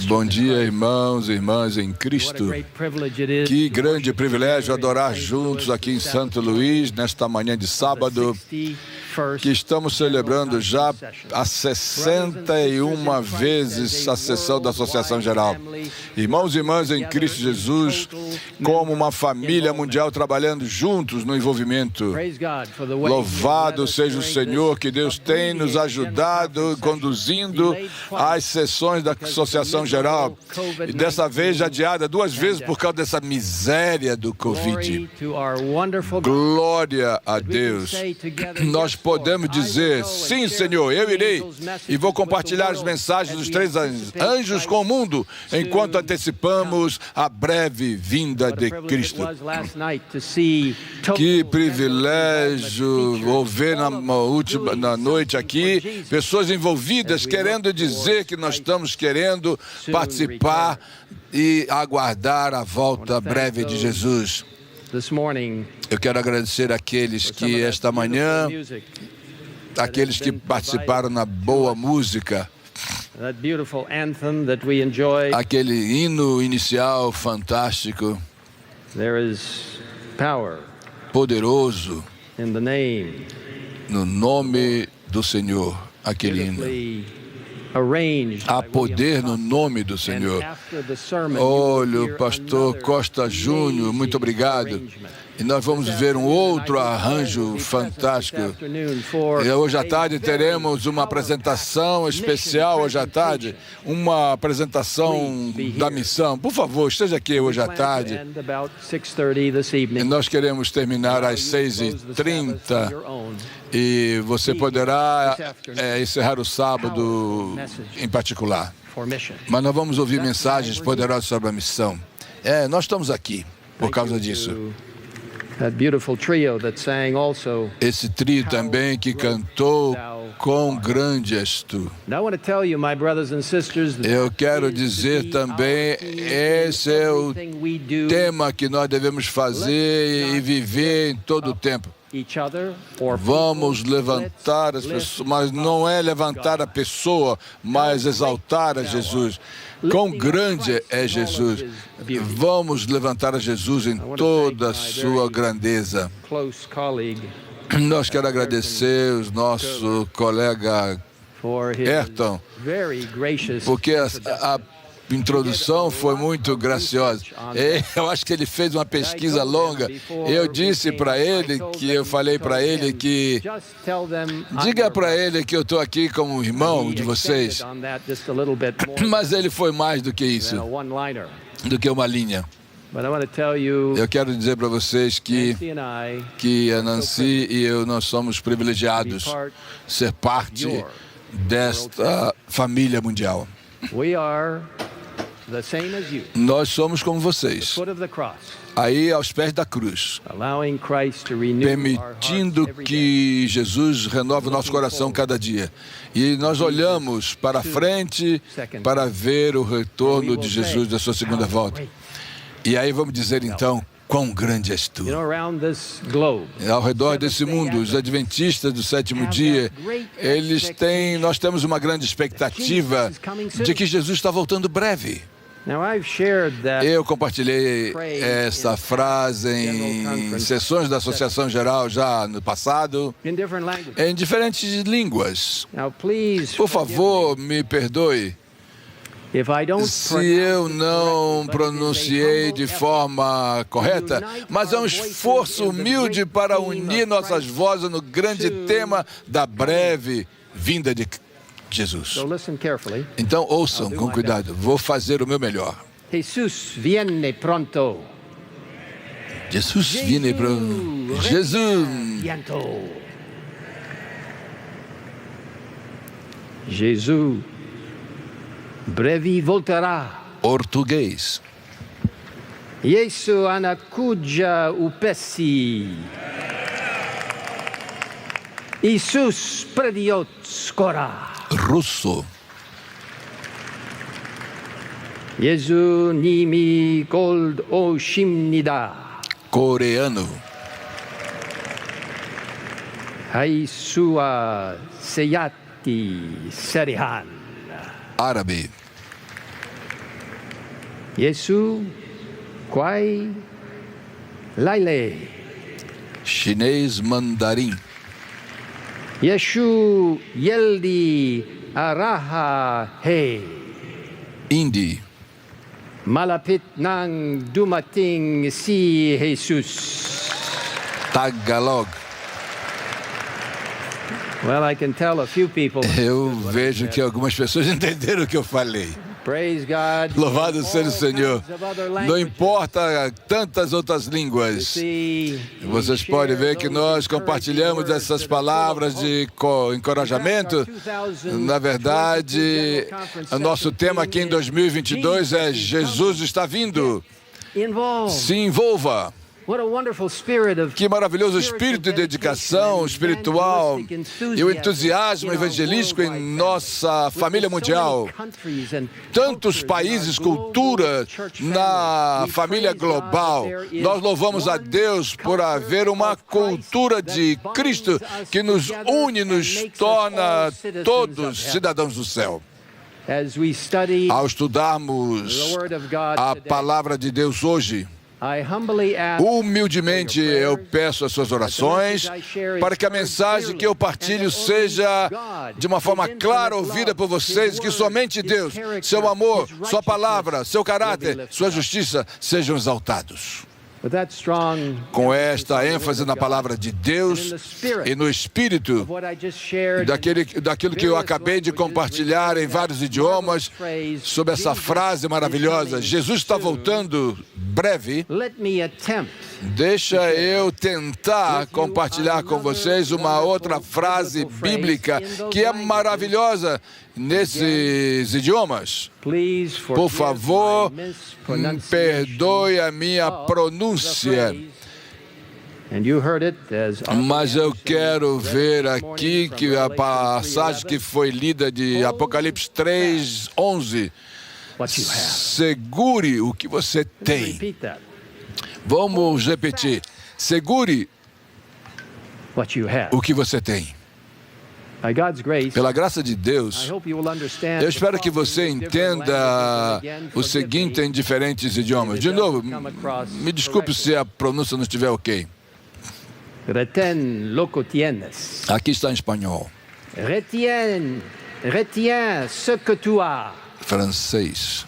Bom dia, irmãos e irmãs em Cristo. Que grande privilégio adorar juntos aqui em Santo Luís, nesta manhã de sábado, que estamos celebrando já há 61 vezes a sessão da Associação Geral. Irmãos e irmãs em Cristo Jesus, como uma família mundial trabalhando juntos no envolvimento. Louvado seja o Senhor, que Deus tem nos ajudado, conduzindo as sessões da Associação Geral. E dessa vez adiada 2 vezes por causa dessa miséria do Covid. Glória a Deus. Nós podemos dizer, sim, Senhor, eu irei e vou compartilhar as mensagens dos 3 anjos com o mundo, enquanto antecipamos a breve vinda de Cristo. Que privilégio ouvir na noite aqui pessoas envolvidas querendo dizer que nós estamos querendo participar e aguardar a volta breve de Jesus. Eu quero agradecer àqueles que esta manhã, aqueles que participaram na boa música, aquele hino inicial fantástico, poderoso, no nome do Senhor, aquele hino. Há poder no nome do Senhor. Olha, o pastor Costa Júnior, muito obrigado. E nós vamos ver um outro arranjo fantástico. E hoje à tarde teremos uma apresentação especial, hoje à tarde, uma apresentação da missão. Por favor, esteja aqui hoje à tarde. E nós queremos terminar às 6h30 e você poderá encerrar o sábado em particular. Mas nós vamos ouvir mensagens poderosas sobre a missão. Nós estamos aqui por causa disso. Esse trio também que cantou Quão Grande És Tu. Eu quero dizer também, esse é o tema que nós devemos fazer e viver em todo o tempo. Vamos levantar as pessoas, mas não é levantar a pessoa, mas exaltar a Jesus. Quão grande é Jesus. Vamos levantar a Jesus em toda a sua grandeza. Nós quero agradecer o nosso colega Ayrton, porque a introdução foi muito graciosa. Eu acho que ele fez uma pesquisa longa. Eu disse para ele eu falei para ele que diga para ele que eu estou aqui como irmão de vocês. Mas ele foi mais do que isso, do que uma linha. Eu quero dizer para vocês que a Nancy e eu, nós somos privilegiados ser parte desta família mundial. Nós somos como vocês, aí aos pés da cruz, permitindo que Jesus renove o nosso coração cada dia. E nós olhamos para frente para ver o retorno de Jesus da sua segunda volta. E aí vamos dizer então, quão grande és Tu. Ao redor desse mundo, os adventistas do 7º dia, nós temos uma grande expectativa de que Jesus está voltando breve. Eu compartilhei essa frase em sessões da Associação Geral já no passado, em diferentes línguas. Por favor, me perdoe se eu não pronunciei de forma correta, mas é um esforço humilde para unir nossas vozes no grande tema da breve vinda de Jesus. Então ouçam com cuidado, vou fazer o meu melhor. Jesus viene pronto. Jesus viene pronto. Jesus. Jesus breve voltará. Português. Yesu anakuja upesi. Jesus prediot skora. Russo. Jesu nimi gold oshimnida. Coreano. Haisua seyati serihan. Árabe. Yesu Kwai Laile. Chinês mandarim. Yeshu Yeldi Araha He. Hindi. Malapit ng dumating si Jesus. Tagalog. Well, I can tell a few people. Eu vejo que algumas pessoas entenderam o que eu falei. Praise God. Louvado seja o Senhor. Não importa tantas outras línguas. Vocês podem ver que nós compartilhamos essas palavras de encorajamento. Na verdade, o nosso tema aqui em 2022 é Jesus está vindo. Se envolva. Que maravilhoso espírito de dedicação espiritual e o entusiasmo evangelístico em nossa família mundial. Tantos países, cultura na família global. Nós louvamos a Deus por haver uma cultura de Cristo que nos une, nos torna todos cidadãos do céu. Ao estudarmos a palavra de Deus hoje, humildemente eu peço as suas orações para que a mensagem que eu partilho seja de uma forma clara ouvida por vocês, que somente Deus, seu amor, sua palavra, seu caráter, sua justiça sejam exaltados. Com esta ênfase na palavra de Deus e no Espírito, daquilo que eu acabei de compartilhar em vários idiomas, sobre essa frase maravilhosa, Jesus está voltando breve. Deixa eu tentar compartilhar com vocês uma outra frase bíblica que é maravilhosa nesses idiomas. Por favor, perdoe a minha pronúncia. Mas eu quero ver aqui que a passagem que foi lida de Apocalipse 3:11. Segure o que você tem. Vamos repetir. Segure o que você tem. Pela graça de Deus, eu espero que você entenda o seguinte em diferentes idiomas. De novo, me desculpe se a pronúncia não estiver ok. Aqui está em espanhol. Retiens ce que tu as. Francês.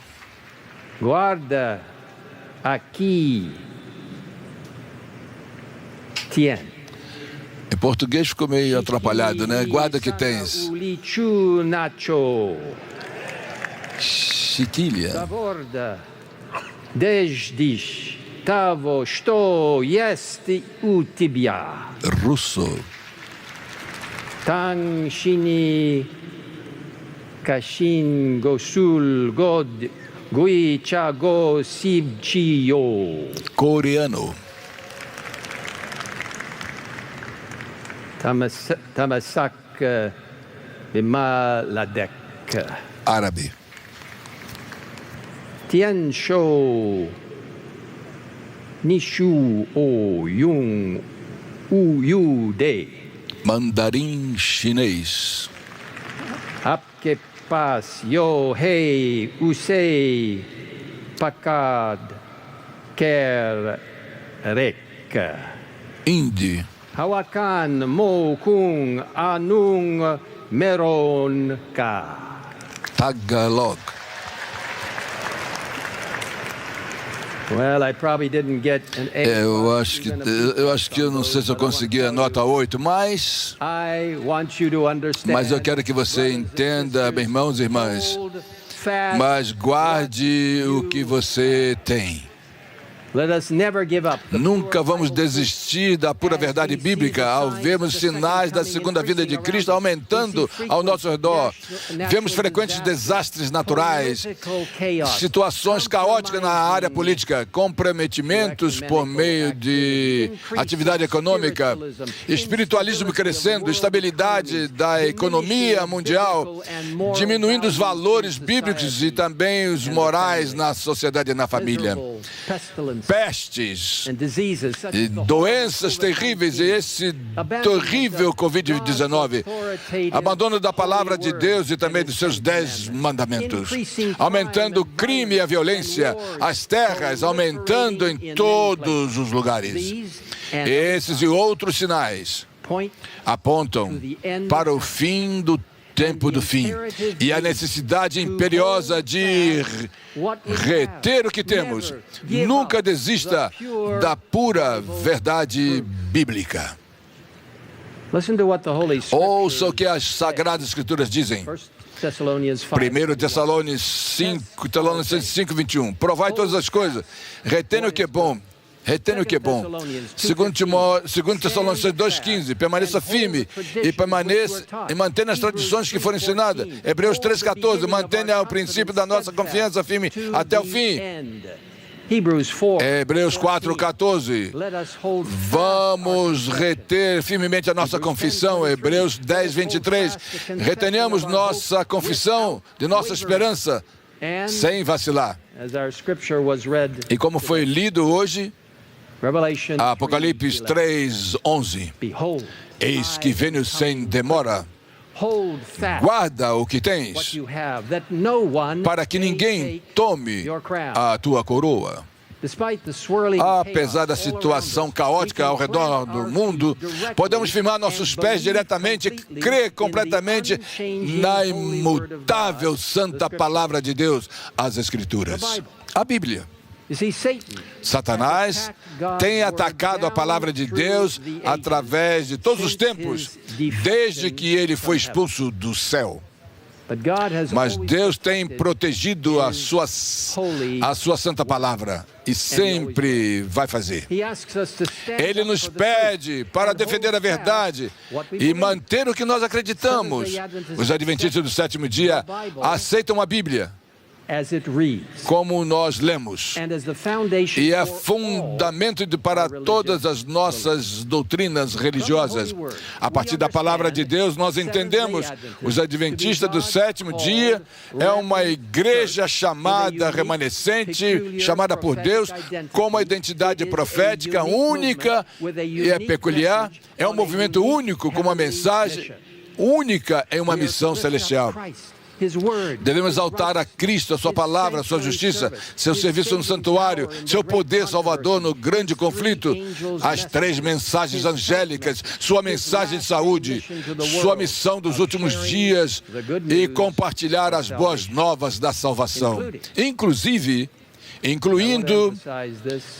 Guarda aqui. Tiens. Em português ficou meio atrapalhado, né? Guarda que tens. Chiquilha. Zaborda. Desdish. Tavo, sto, jest u tibia. Russo. Tang, shini, kashin, gosul, god, gui, cha, go, sib, chi, yo. Coreano. Tamasak, bimaladek. Árabe. Tian shou, nishu, o, yung, u, yu, de. Mandarim chinês. Apke pas, yo, hei, usei, pakad, ker, rek. Hindi. Hawakan, mo, kung, anung, meron, ka. Tagalog. Well, I probably didn't get an A. Eu acho que eu não sei se eu consegui a nota 8, mas eu quero que você entenda, meus irmãos e irmãs, mas guarde o que você tem. Nunca vamos desistir da pura verdade bíblica ao vermos sinais da segunda vinda de Cristo aumentando ao nosso redor. Vemos frequentes desastres naturais, situações caóticas na área política, comprometimentos por meio de atividade econômica, espiritualismo crescendo, estabilidade da economia mundial, diminuindo os valores bíblicos e também os morais na sociedade e na família. pestes e doenças terríveis, e esse terrível Covid-19, abandono da palavra de Deus e também dos seus 10 mandamentos, aumentando o crime e a violência, as terras aumentando em todos os lugares. Esses e outros sinais apontam para o fim do tempo do fim e a necessidade imperiosa de reter o que temos. Nunca desista da pura verdade bíblica. Ouça o que as Sagradas Escrituras dizem. 1 Tessalonicenses 5, 21. Provai todas as coisas, retendo o que é bom. Retendo o que é bom. 2 Tessalonicenses 2,15. Permaneça firme e mantenha as tradições que foram ensinadas. Hebreus 3,14. Mantenha o princípio da nossa confiança firme até o fim. Hebreus 4,14. Vamos reter firmemente a nossa confissão. Hebreus 10, 23. Retenhamos nossa confissão de nossa esperança sem vacilar. E como foi lido hoje, Apocalipse 3, 11. Eis que venho sem demora. Guarda o que tens, para que ninguém tome a tua coroa. Apesar da situação caótica ao redor do mundo, podemos firmar nossos pés diretamente e crer completamente na imutável santa palavra de Deus, as Escrituras, a Bíblia. Satanás tem atacado a palavra de Deus através de todos os tempos, desde que ele foi expulso do céu. Mas Deus tem protegido a sua santa palavra e sempre vai fazer. Ele nos pede para defender a verdade e manter o que nós acreditamos. Os adventistas do sétimo dia aceitam a Bíblia como nós lemos, e é fundamento para todas as nossas doutrinas religiosas. A partir da palavra de Deus, nós entendemos: os adventistas do sétimo dia é uma igreja chamada remanescente, chamada por Deus, com uma identidade profética única e é peculiar, é um movimento único, com uma mensagem única em uma missão celestial. Devemos exaltar a Cristo, a sua palavra, a sua justiça, seu serviço no santuário, seu poder salvador no grande conflito, as 3 mensagens angélicas, sua mensagem de saúde, sua missão dos últimos dias e compartilhar as boas novas da salvação. Incluindo,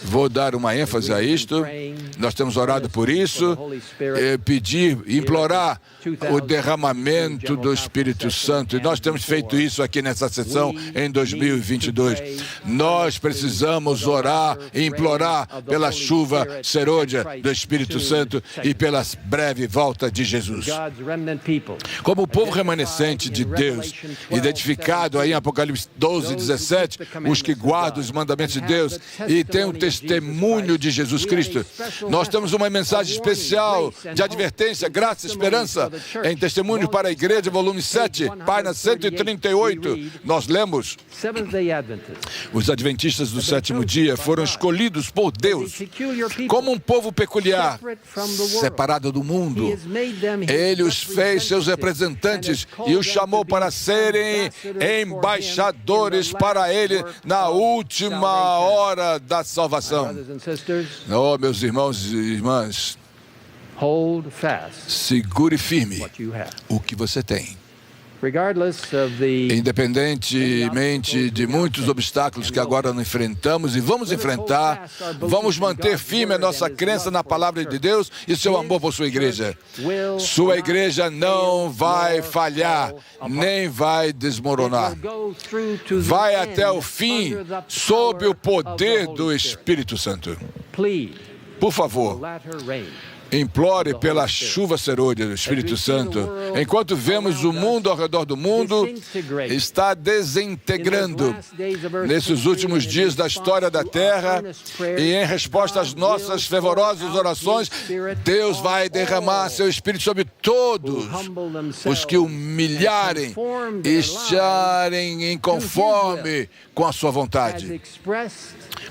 vou dar uma ênfase a isto, nós temos orado por isso, pedir, implorar o derramamento do Espírito Santo. E nós temos feito isso aqui nessa sessão em 2022. Nós precisamos orar e implorar pela chuva serôdia do Espírito Santo e pela breve volta de Jesus. Como o povo remanescente de Deus, identificado aí em Apocalipse 12, 17, os que guardam os mandamentos de Deus e têm o testemunho de Jesus Cristo. Nós temos uma mensagem especial de advertência, graça e esperança em Testemunho para a Igreja, volume 7, página 138. Nós lemos: os adventistas do sétimo dia foram escolhidos por Deus como um povo peculiar, separado do mundo. Ele os fez seus representantes e os chamou para serem embaixadores para Ele na última hora da salvação. Oh, meus irmãos e irmãs, segure firme o que você tem. Independentemente de muitos obstáculos que agora não enfrentamos e vamos enfrentar, vamos manter firme a nossa crença na palavra de Deus e seu amor por sua igreja. Sua igreja não vai falhar, nem vai desmoronar. Vai até o fim sob o poder do Espírito Santo. Por favor, implore pela chuva serôdia do Espírito Santo. Enquanto vemos o mundo ao redor do mundo está desintegrando nesses últimos dias da história da Terra, e em resposta às nossas fervorosas orações, Deus vai derramar seu Espírito sobre todos os que humilharem e estarem inconforme com a sua vontade,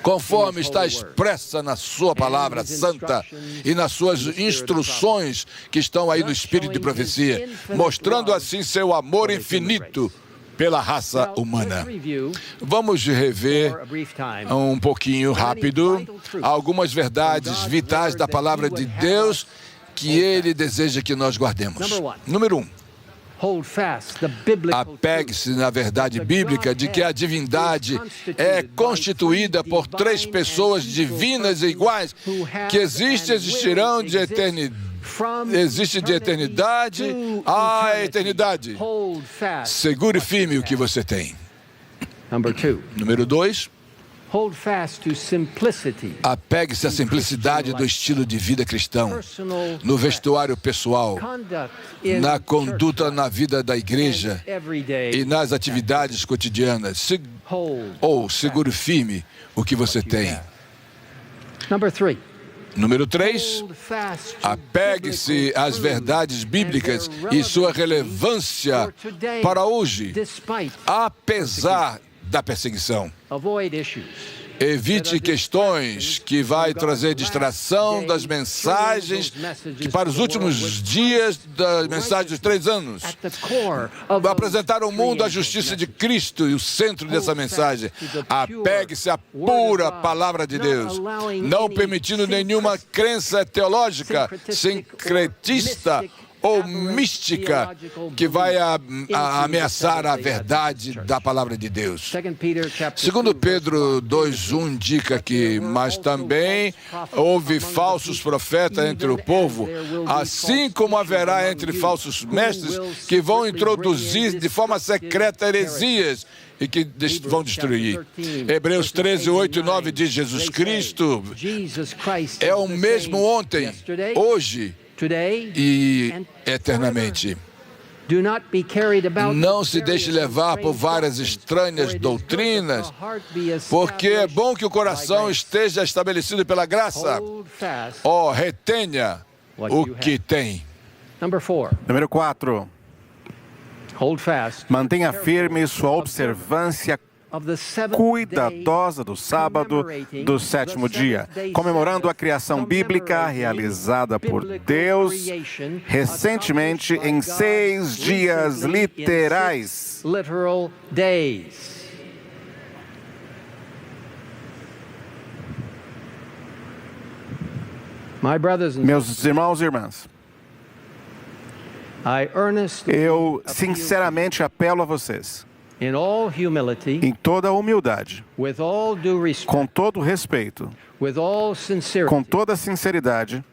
conforme está expressa na sua palavra santa e nas suas instruções que estão aí no espírito de profecia, mostrando assim seu amor infinito pela raça humana. Vamos rever um pouquinho rápido algumas verdades vitais da palavra de Deus que Ele deseja que nós guardemos. Número 1. Apegue-se na verdade bíblica de que a divindade é constituída por 3 pessoas divinas e iguais que existirão de eternidade. Existe de eternidade à eternidade. Segure firme o que você tem. Número 2. Apegue-se à simplicidade do estilo de vida cristão, no vestuário pessoal, na conduta na vida da igreja e nas atividades cotidianas. Segure firme o que você tem. Número 3, apegue-se às verdades bíblicas e sua relevância para hoje, apesar da perseguição. Evite questões que vai trazer distração das mensagens que para os últimos dias da mensagem dos 3 anos. Vai apresentar ao mundo a justiça de Cristo e o centro dessa mensagem. Apegue-se à pura palavra de Deus, não permitindo nenhuma crença teológica, sincretista ou mística que vai ameaçar a verdade da palavra de Deus. Segundo Pedro 2:1 indica que, mas também houve falsos profetas entre o povo, assim como haverá entre falsos mestres que vão introduzir de forma secreta heresias e que vão destruir. Hebreus 13:8 e 9 diz: Jesus Cristo é o mesmo ontem, hoje e eternamente. Não se deixe levar por várias estranhas doutrinas, porque é bom que o coração esteja estabelecido pela graça. Retenha o que tem. Número 4. Mantenha firme sua observância cuidadosa do sábado do 7º dia, comemorando a criação bíblica realizada por Deus recentemente em 6 dias literais. Meus irmãos e irmãs, eu sinceramente apelo a vocês, em toda a humildade, com todo o respeito, com toda a sinceridade,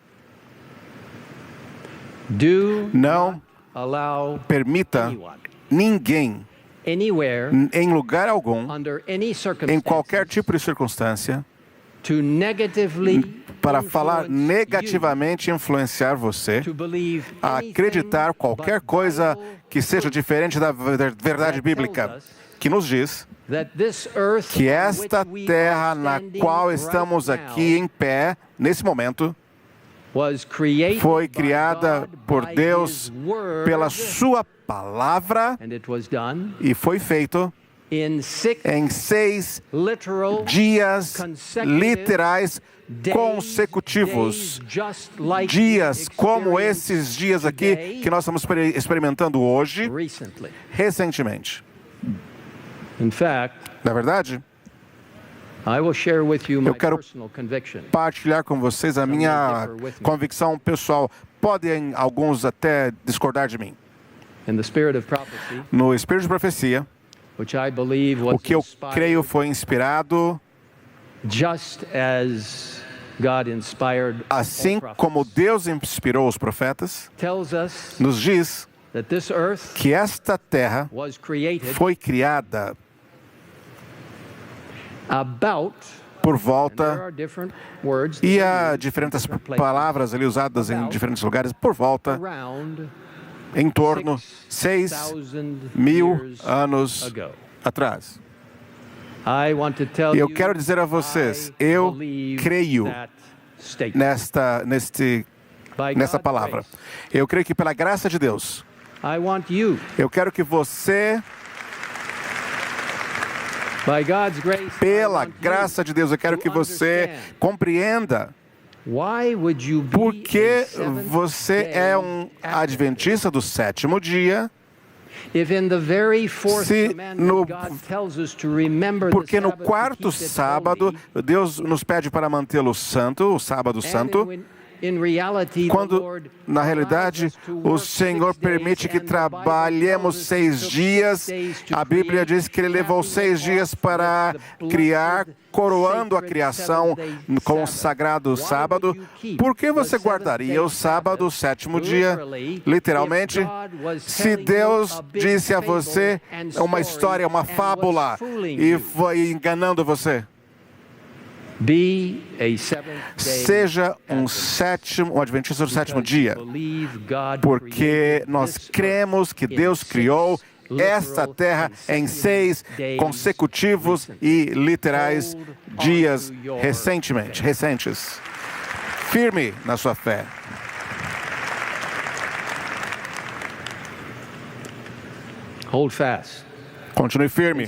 não permita ninguém, em lugar algum, em qualquer tipo de circunstância, para falar negativamente e influenciar você a acreditar qualquer coisa que seja diferente da verdade bíblica, que nos diz que esta terra na qual estamos aqui em pé, nesse momento, foi criada por Deus pela sua palavra e foi feito em 6 dias literais consecutivos. Dias como esses dias aqui que nós estamos experimentando hoje, recentemente. Na verdade, eu quero partilhar com vocês a minha convicção pessoal. Podem alguns até discordar de mim. No espírito de profecia, o que eu creio foi inspirado, assim como Deus inspirou os profetas, nos diz que esta terra foi criada por volta, e há diferentes palavras ali usadas em diferentes lugares, por volta, em torno de 6.000 anos atrás. E eu quero dizer a vocês, eu creio nessa palavra. Eu creio que pela graça de Deus, eu quero que você Pela graça de Deus, eu quero que você compreenda por que você é um adventista do sétimo dia. Porque no quarto sábado, Deus nos pede para mantê-lo santo, o sábado santo, quando, na realidade, o Senhor permite que trabalhemos 6 dias. A Bíblia diz que Ele levou 6 dias para criar, coroando a criação com o sagrado sábado. Por que você guardaria o sábado, o sétimo dia? Literalmente, se Deus disse a você uma história, uma fábula, e foi enganando você. Seja um adventista do sétimo dia, porque nós cremos que Deus criou esta terra em 6 consecutivos e literais dias recentes. Firme na sua fé. Hold fast. Continue firme.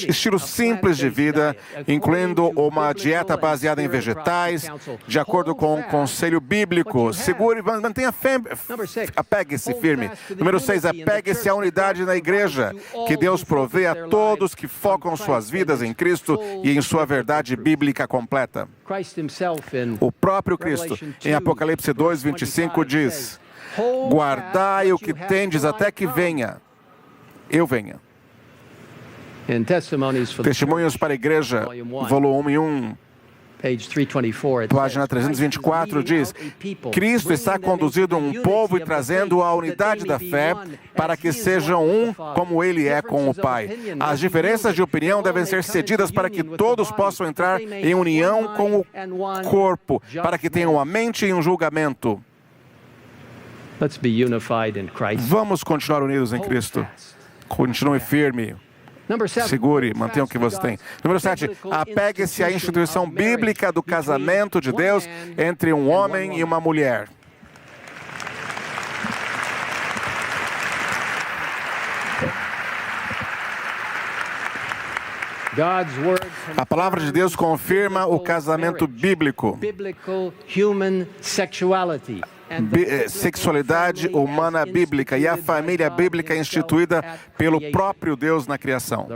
Estilo simples de vida, incluindo uma dieta baseada em vegetais, de acordo com o conselho bíblico. Segure, mantenha fé, apegue-se firme. Número 6, apegue-se à unidade na igreja, que Deus provê a todos que focam suas vidas em Cristo e em sua verdade bíblica completa. O próprio Cristo, em Apocalipse 2:25, diz: guardai o que tendes até que venha, eu venha. Testemunhos para a Igreja, volume 1, página 324, diz: Cristo está conduzindo um povo e trazendo a unidade da fé para que sejam um como Ele é com o Pai. As diferenças de opinião devem ser cedidas para que todos possam entrar em união com o corpo, para que tenham uma mente e um julgamento. Vamos continuar unidos em Cristo. Continue firme. Segure, mantenha o que você tem. Número 7, apegue-se à instituição bíblica do casamento de Deus entre um homem e uma mulher. A palavra de Deus confirma o casamento bíblico. Sexualidade humana bíblica e a família bíblica instituída pelo próprio Deus na criação.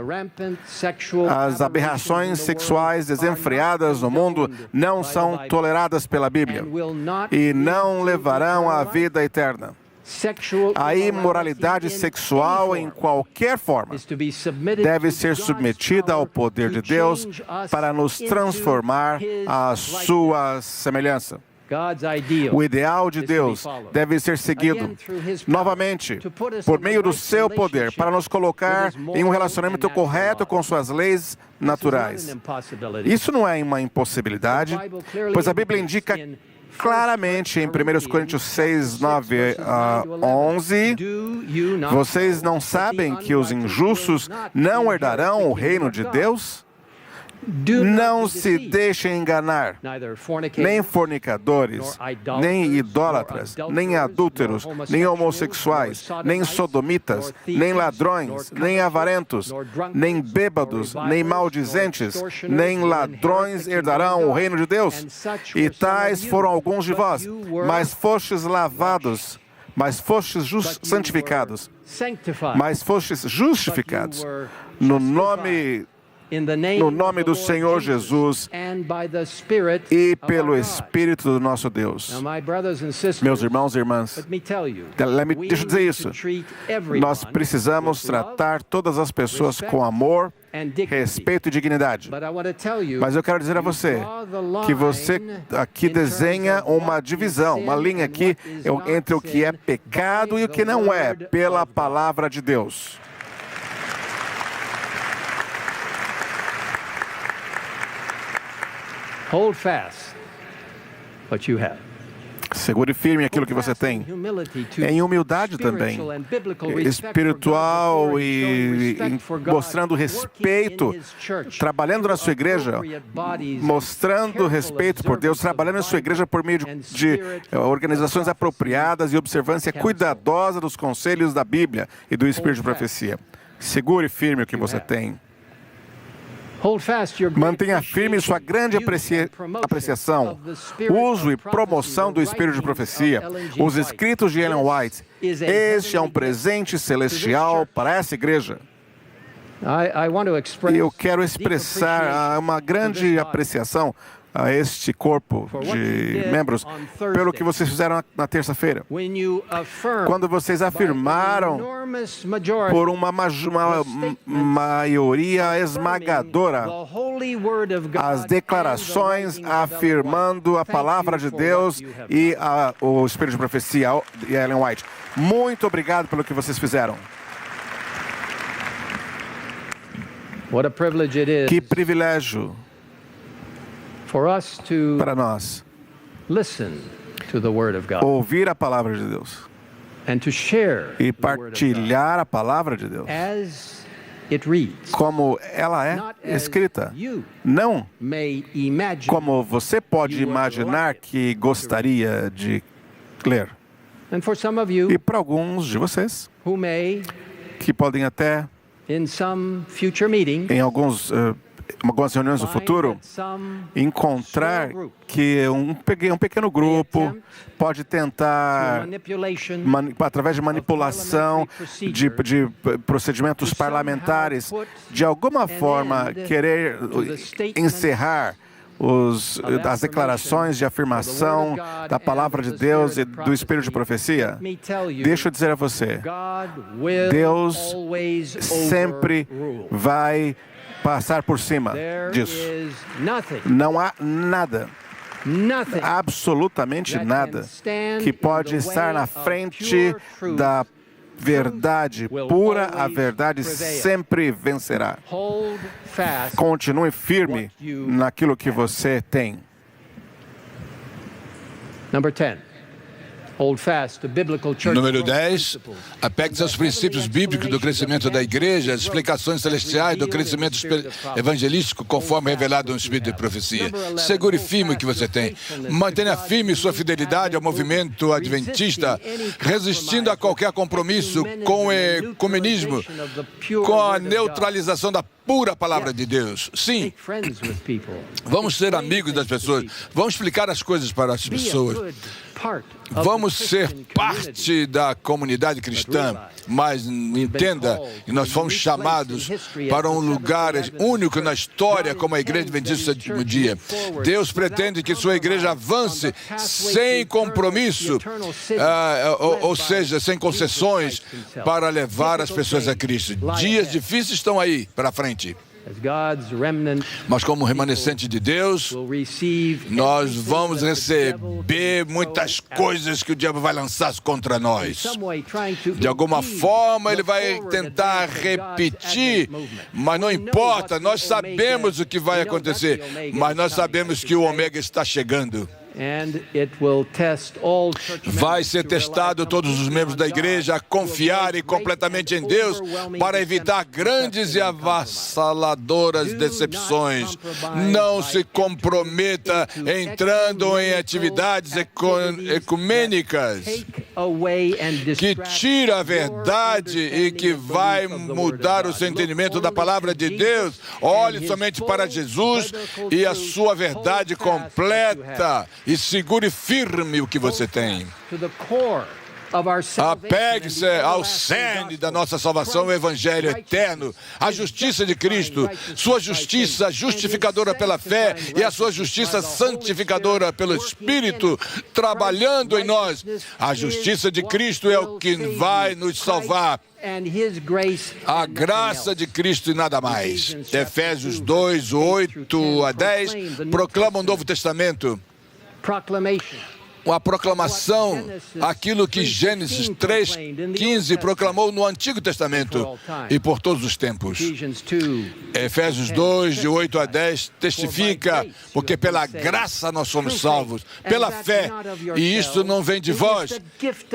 As aberrações sexuais desenfreadas no mundo não são toleradas pela Bíblia e não levarão à vida eterna. A imoralidade sexual, em qualquer forma, deve ser submetida ao poder de Deus para nos transformar à sua semelhança. O ideal de Deus deve ser seguido, novamente, por meio do seu poder, para nos colocar em um relacionamento correto com suas leis naturais. Isso não é uma impossibilidade, pois a Bíblia indica claramente em 1 Coríntios 6, 9 a 11, vocês não sabem que os injustos não herdarão o reino de Deus? Não se deixem enganar, nem fornicadores, nem idólatras, nem adúlteros, nem homossexuais, nem sodomitas, nem ladrões, nem avarentos, nem bêbados, nem maldizentes, nem ladrões herdarão o reino de Deus. E tais foram alguns de vós, mas fostes lavados, mas fostes santificados, mas fostes justificados no nome do Senhor Jesus e pelo Espírito do nosso Deus. Meus irmãos e irmãs, deixa eu dizer isso. Nós precisamos tratar todas as pessoas com amor, respeito e dignidade. Mas eu quero dizer a você que você aqui desenha uma divisão, uma linha aqui entre o que é pecado e o que não é, pela palavra de Deus. Hold fast what you have. Segure firme aquilo que você tem. Em humildade também, espiritual e mostrando respeito, trabalhando na sua igreja, mostrando respeito por Deus, trabalhando na sua igreja por meio de organizações apropriadas e observância cuidadosa dos conselhos da Bíblia e do Espírito de profecia. Segure firme o que você tem. Mantenha firme sua grande apreciação, uso e promoção do Espírito de Profecia, os escritos de Ellen White. Este é um presente celestial para essa igreja. Eu quero expressar uma grande apreciação a este corpo de membros pelo que vocês fizeram na terça-feira. Quando vocês afirmaram por uma maioria esmagadora as declarações afirmando a palavra de Deus e o Espírito de Profecia e Ellen White. Muito obrigado pelo que vocês fizeram. Que privilégio para nós ouvir a palavra de Deus e partilhar a palavra de Deus como ela é escrita, não como você pode imaginar que gostaria de ler. E para alguns de vocês que podem até em algumas reuniões no futuro, encontrar que um pequeno grupo pode tentar, através de manipulação, de procedimentos parlamentares, de alguma forma querer encerrar as declarações de afirmação da palavra de Deus e do Espírito de Profecia. Deixa eu dizer a você, Deus sempre vai passar por cima disso. Não há nada, absolutamente nada, que pode estar na frente da verdade pura. A verdade sempre vencerá. Continue firme naquilo que você tem. Número 10, apegue-se aos princípios bíblicos do crescimento da igreja, as explicações celestiais do crescimento evangelístico conforme revelado no Espírito de Profecia. Segure firme o que você tem. Mantenha firme sua fidelidade ao movimento adventista, resistindo a qualquer compromisso com o ecumenismo, com a neutralização da pura palavra de Deus. Sim, vamos ser amigos das pessoas, vamos explicar as coisas para as pessoas. Vamos ser parte da comunidade cristã, mas entenda que nós fomos chamados para um lugar único na história como a Igreja Adventista do Sétimo Dia. Deus pretende que sua igreja avance sem compromisso, ou seja, sem concessões, para levar as pessoas a Cristo. Dias difíceis estão aí para frente. Mas como remanescente de Deus, nós vamos receber muitas coisas que o diabo vai lançar contra nós. De alguma forma, ele vai tentar repetir, mas não importa, nós sabemos o que vai acontecer, mas nós sabemos que o Ômega está chegando. Vai ser testado todos os membros da igreja a confiarem completamente em Deus para evitar grandes e avassaladoras decepções. Não se comprometa entrando em atividades ecumênicas que tira a verdade e que vai mudar o seu entendimento da palavra de Deus. Olhe somente para Jesus e a sua verdade completa. E segure firme o que você tem. Apegue-se ao cerne da nossa salvação, o Evangelho eterno, a justiça de Cristo, sua justiça justificadora pela fé e a sua justiça santificadora pelo Espírito, trabalhando em nós. A justiça de Cristo é o que vai nos salvar. A graça de Cristo e nada mais. Efésios 2, 8 a 10, proclama o Novo Testamento. A proclamação, aquilo que Gênesis 3:15 proclamou no Antigo Testamento e por todos os tempos. Efésios 2, de 8 a 10, testifica, porque pela graça nós somos salvos, pela fé, e isso não vem de vós,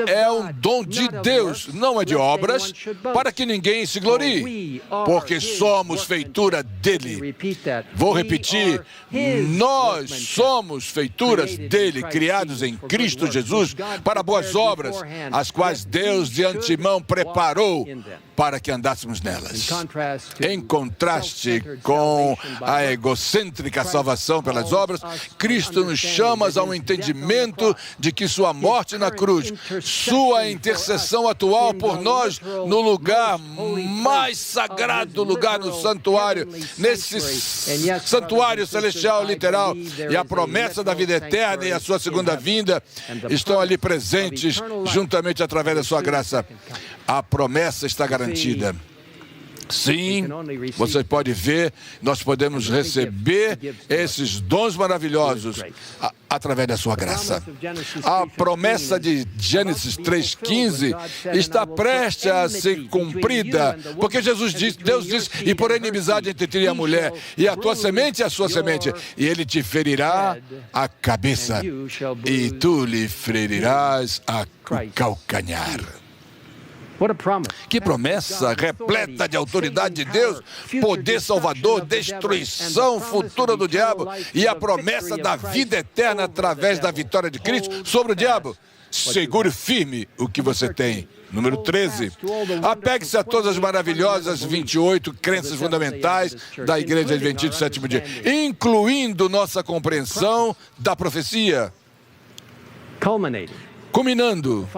é um dom de Deus, não é de obras, para que ninguém se glorie, porque somos feitura dele. Vou repetir, nós somos feituras dele, criados em Cristo Jesus para boas obras, as quais Deus de antemão preparou para que andássemos nelas. Em contraste com a egocêntrica salvação pelas obras, Cristo nos chama a um entendimento de que sua morte na cruz, sua intercessão atual por nós no lugar mais sagrado, lugar no santuário, nesse santuário celestial literal, e a promessa da vida eterna e a sua segunda vinda estão ali presentes juntamente através da sua graça. A promessa está garantida. Sim, você pode ver, nós podemos receber esses dons maravilhosos através da sua graça. A promessa de Gênesis 3,15 está prestes a ser cumprida, porque Deus disse, e por inimizade entre ti e a mulher, e a tua semente e a sua semente, e ele te ferirá a cabeça, e tu lhe ferirás o calcanhar. Que promessa repleta de autoridade de Deus, poder salvador, destruição futura do diabo e a promessa da vida eterna através da vitória de Cristo sobre o diabo. Segure firme o que você tem. Número 13. Apegue-se a todas as maravilhosas 28 crenças fundamentais da Igreja Adventista do Sétimo Dia, incluindo nossa compreensão da profecia. Culminando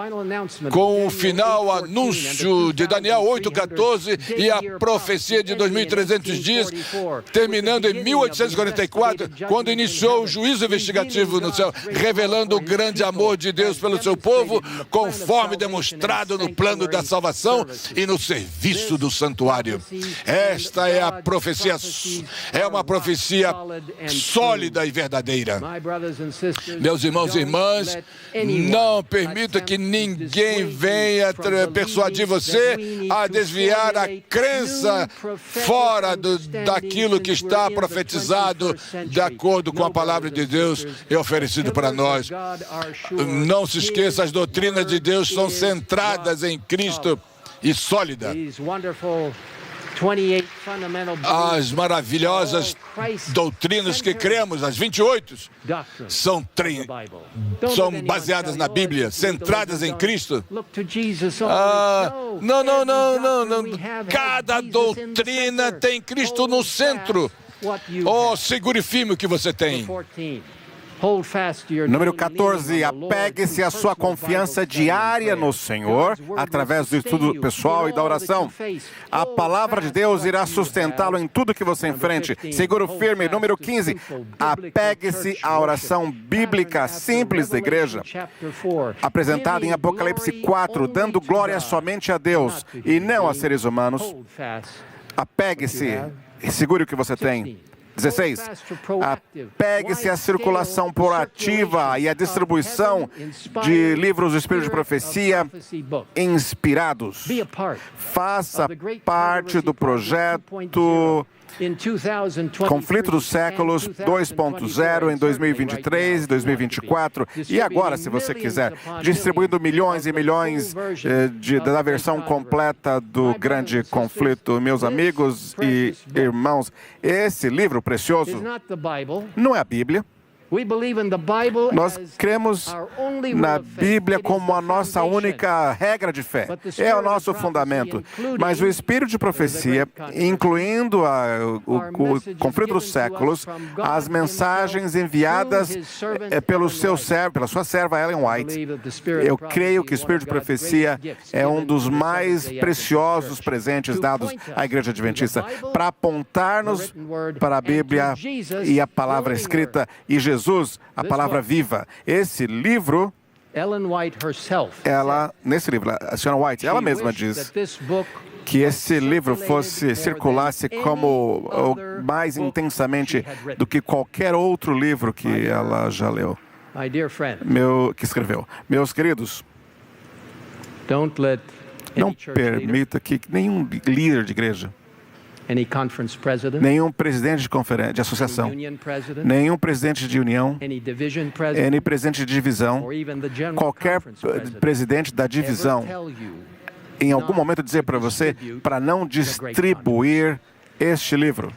com o final anúncio de Daniel 8,14 e a profecia de 2.300 dias, terminando em 1844, quando iniciou o juízo investigativo no céu, revelando o grande amor de Deus pelo seu povo, conforme demonstrado no plano da salvação e no serviço do santuário. Esta é a profecia, é uma profecia sólida e verdadeira. Meus irmãos e irmãs, não permita que ninguém venha persuadir você a desviar a crença fora daquilo que está profetizado de acordo com a palavra de Deus e oferecido para nós. Não se esqueça, as doutrinas de Deus são centradas em Cristo e sólidas. As maravilhosas doutrinas que cremos, as 28, são baseadas na Bíblia, centradas em Cristo. Não. Cada doutrina tem Cristo no centro. Oh, segure firme o que você tem. Número 14, apegue-se à sua confiança diária no Senhor, através do estudo pessoal e da oração. A palavra de Deus irá sustentá-lo em tudo que você enfrente. Seguro firme. Número 15, apegue-se à oração bíblica simples da igreja, apresentada em Apocalipse 4, dando glória somente a Deus e não a seres humanos. Apegue-se e segure o que você tem. 16. Apegue-se à circulação proativa e à distribuição de livros do Espírito de Profecia inspirados. Faça parte do projeto Conflito dos Séculos 2.0 em 2023 e 2024. E agora, se você quiser, distribuindo milhões e milhões da versão completa do Grande Conflito. Meus amigos e irmãos, esse livro precioso não é a Bíblia. Nós cremos na Bíblia como a nossa única regra de fé. É o nosso fundamento. Mas o Espírito de Profecia, incluindo o Conflito dos Séculos, as mensagens enviadas pela sua serva Ellen White, eu creio que o Espírito de Profecia é um dos mais preciosos presentes dados à Igreja Adventista para apontar-nos para a Bíblia e a palavra escrita e Jesus, a palavra viva. Esse livro, nesse livro, a senhora White, ela mesma diz que esse livro circulasse como mais intensamente do que qualquer outro livro que ela já leu, que escreveu. Meus queridos, não permita que nenhum líder de igreja, nenhum presidente de associação, nenhum presidente de união, nem presidente de divisão, qualquer presidente da divisão, em algum momento dizer para você para não distribuir este livro.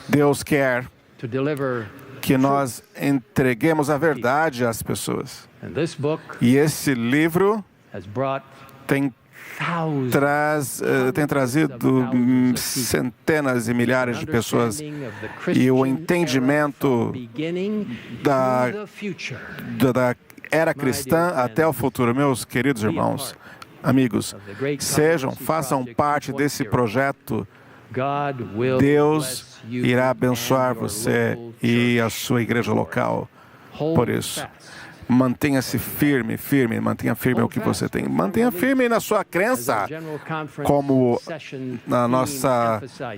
Deus quer que nós entreguemos a verdade às pessoas. E esse livro tem trazido centenas e milhares de pessoas e o entendimento da era cristã até o futuro. Meus queridos irmãos, amigos, façam parte desse projeto. Deus irá abençoar você e a sua igreja local. Por isso, mantenha-se firme, mantenha firme o que você tem. Mantenha firme na sua crença, como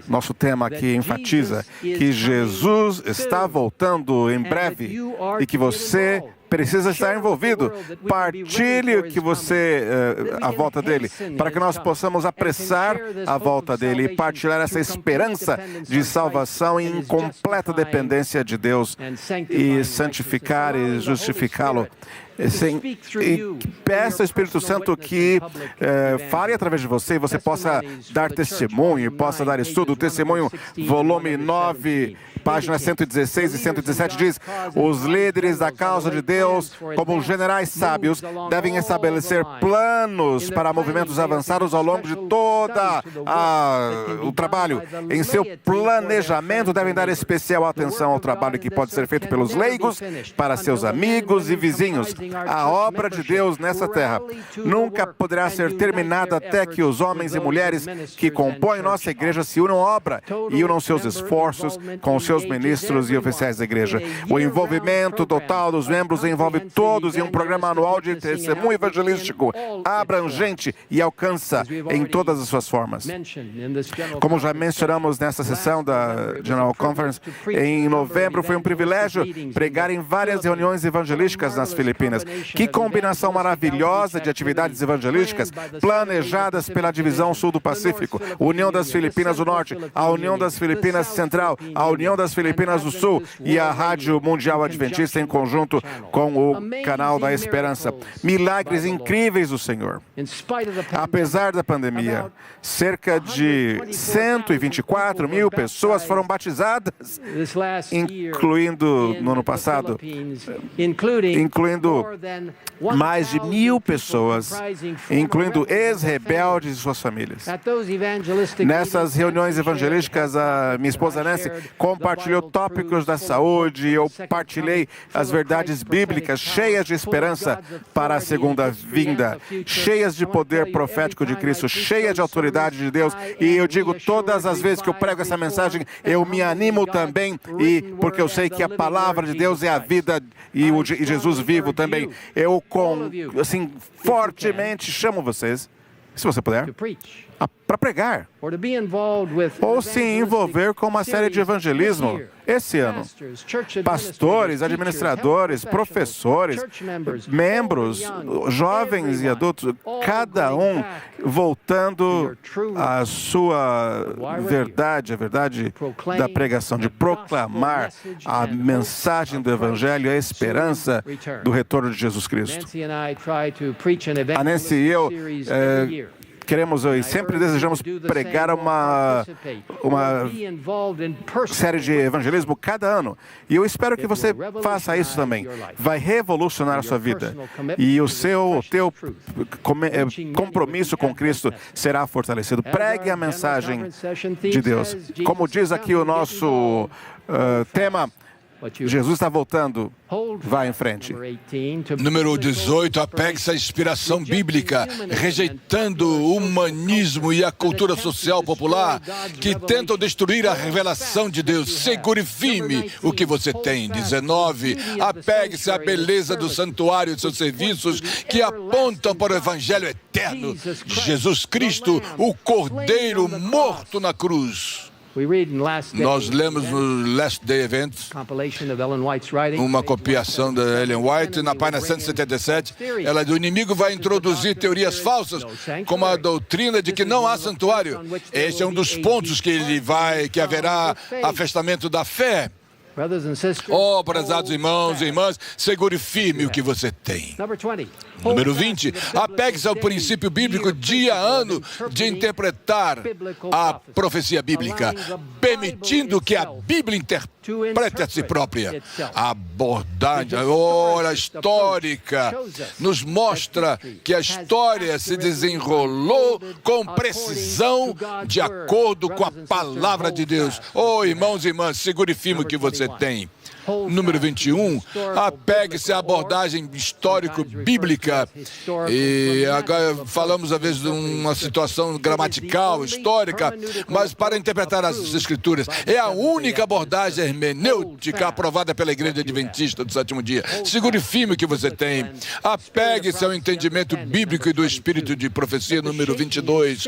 nosso tema aqui enfatiza, que Jesus está voltando em breve e que você precisa estar envolvido. Partilhe que a volta dele, para que nós possamos apressar a volta dele e partilhar essa esperança de salvação em completa dependência de Deus e santificar e justificá-lo. E peça ao Espírito Santo que fale através de você e você possa dar testemunho, possa dar estudo. O testemunho, volume 9, páginas 116 e 117 diz: os líderes da causa de Deus, como generais sábios, devem estabelecer planos para movimentos avançados ao longo de toda o trabalho. Em seu planejamento, devem dar especial atenção ao trabalho que pode ser feito pelos leigos, para seus amigos e vizinhos. A obra de Deus nessa terra nunca poderá ser terminada até que os homens e mulheres que compõem nossa igreja se unam à obra e unam seus esforços com seus ministros e oficiais da igreja. O envolvimento total dos membros envolve todos em um programa anual de testemunho evangelístico abrangente e alcança em todas as suas formas. Como já mencionamos nessa sessão da General Conference, em novembro foi um privilégio pregar em várias reuniões evangelísticas nas Filipinas. Que combinação maravilhosa de atividades evangelísticas planejadas pela Divisão Sul do Pacífico, União das Filipinas do Norte, a União das Filipinas Central, a União das Filipinas do Sul e a Rádio Mundial Adventista em conjunto com o Canal da Esperança. Milagres incríveis do Senhor. Apesar da pandemia, cerca de 124 mil pessoas foram batizadas, incluindo no ano passado, incluindo mais de 1.000 pessoas, incluindo ex-rebeldes e suas famílias. Nessas reuniões evangelísticas, a minha esposa Nancy compartilhou tópicos da saúde, eu partilhei as verdades bíblicas cheias de esperança para a segunda vinda, cheias de poder profético de Cristo, cheias de autoridade de Deus. E eu digo, todas as vezes que eu prego essa mensagem, eu me animo também, porque eu sei que a palavra de Deus é a vida e Jesus vivo também. Eu, fortemente chamo vocês, se você puder, para pregar, ou se envolver com uma série de evangelismo esse ano. Pastores, administradores, professores, membros, jovens e adultos, cada um voltando à sua verdade, a verdade da pregação, de proclamar a mensagem do Evangelho, a esperança do retorno de Jesus Cristo. A Nancy e eu queremos e sempre desejamos pregar uma série de evangelismo cada ano. E eu espero que você faça isso também. Vai revolucionar a sua vida. E o teu compromisso com Cristo será fortalecido. Pregue a mensagem de Deus. Como diz aqui o nosso tema, Jesus está voltando, vá em frente. Número 18, apegue-se à inspiração bíblica, rejeitando o humanismo e a cultura social popular que tentam destruir a revelação de Deus. Segure firme o que você tem. 19, apegue-se à beleza do santuário e seus serviços que apontam para o Evangelho eterno de Jesus Cristo, o Cordeiro morto na cruz. Nós lemos no Last Day Event uma copiação da Ellen White, na página 177. Ela diz: o inimigo vai introduzir teorias falsas, como a doutrina de que não há santuário. Esse é um dos pontos que haverá afastamento da fé. Oh, prezados irmãos e irmãs, segure firme o que você tem. Número 20, apegue-se ao princípio bíblico dia a ano de interpretar a profecia bíblica, permitindo que a Bíblia interprete a si própria. A abordagem, a histórica, nos mostra que a história se desenrolou com precisão de acordo com a palavra de Deus. Oh, irmãos e irmãs, segure firme o que você tem. Número 21, apegue-se à abordagem histórico-bíblica. E agora falamos, às vezes, de uma situação gramatical, histórica, mas para interpretar as Escrituras. É a única abordagem hermenêutica aprovada pela Igreja Adventista do Sétimo Dia. Segure firme o que você tem. Apegue-se ao entendimento bíblico e do espírito de profecia, número 22,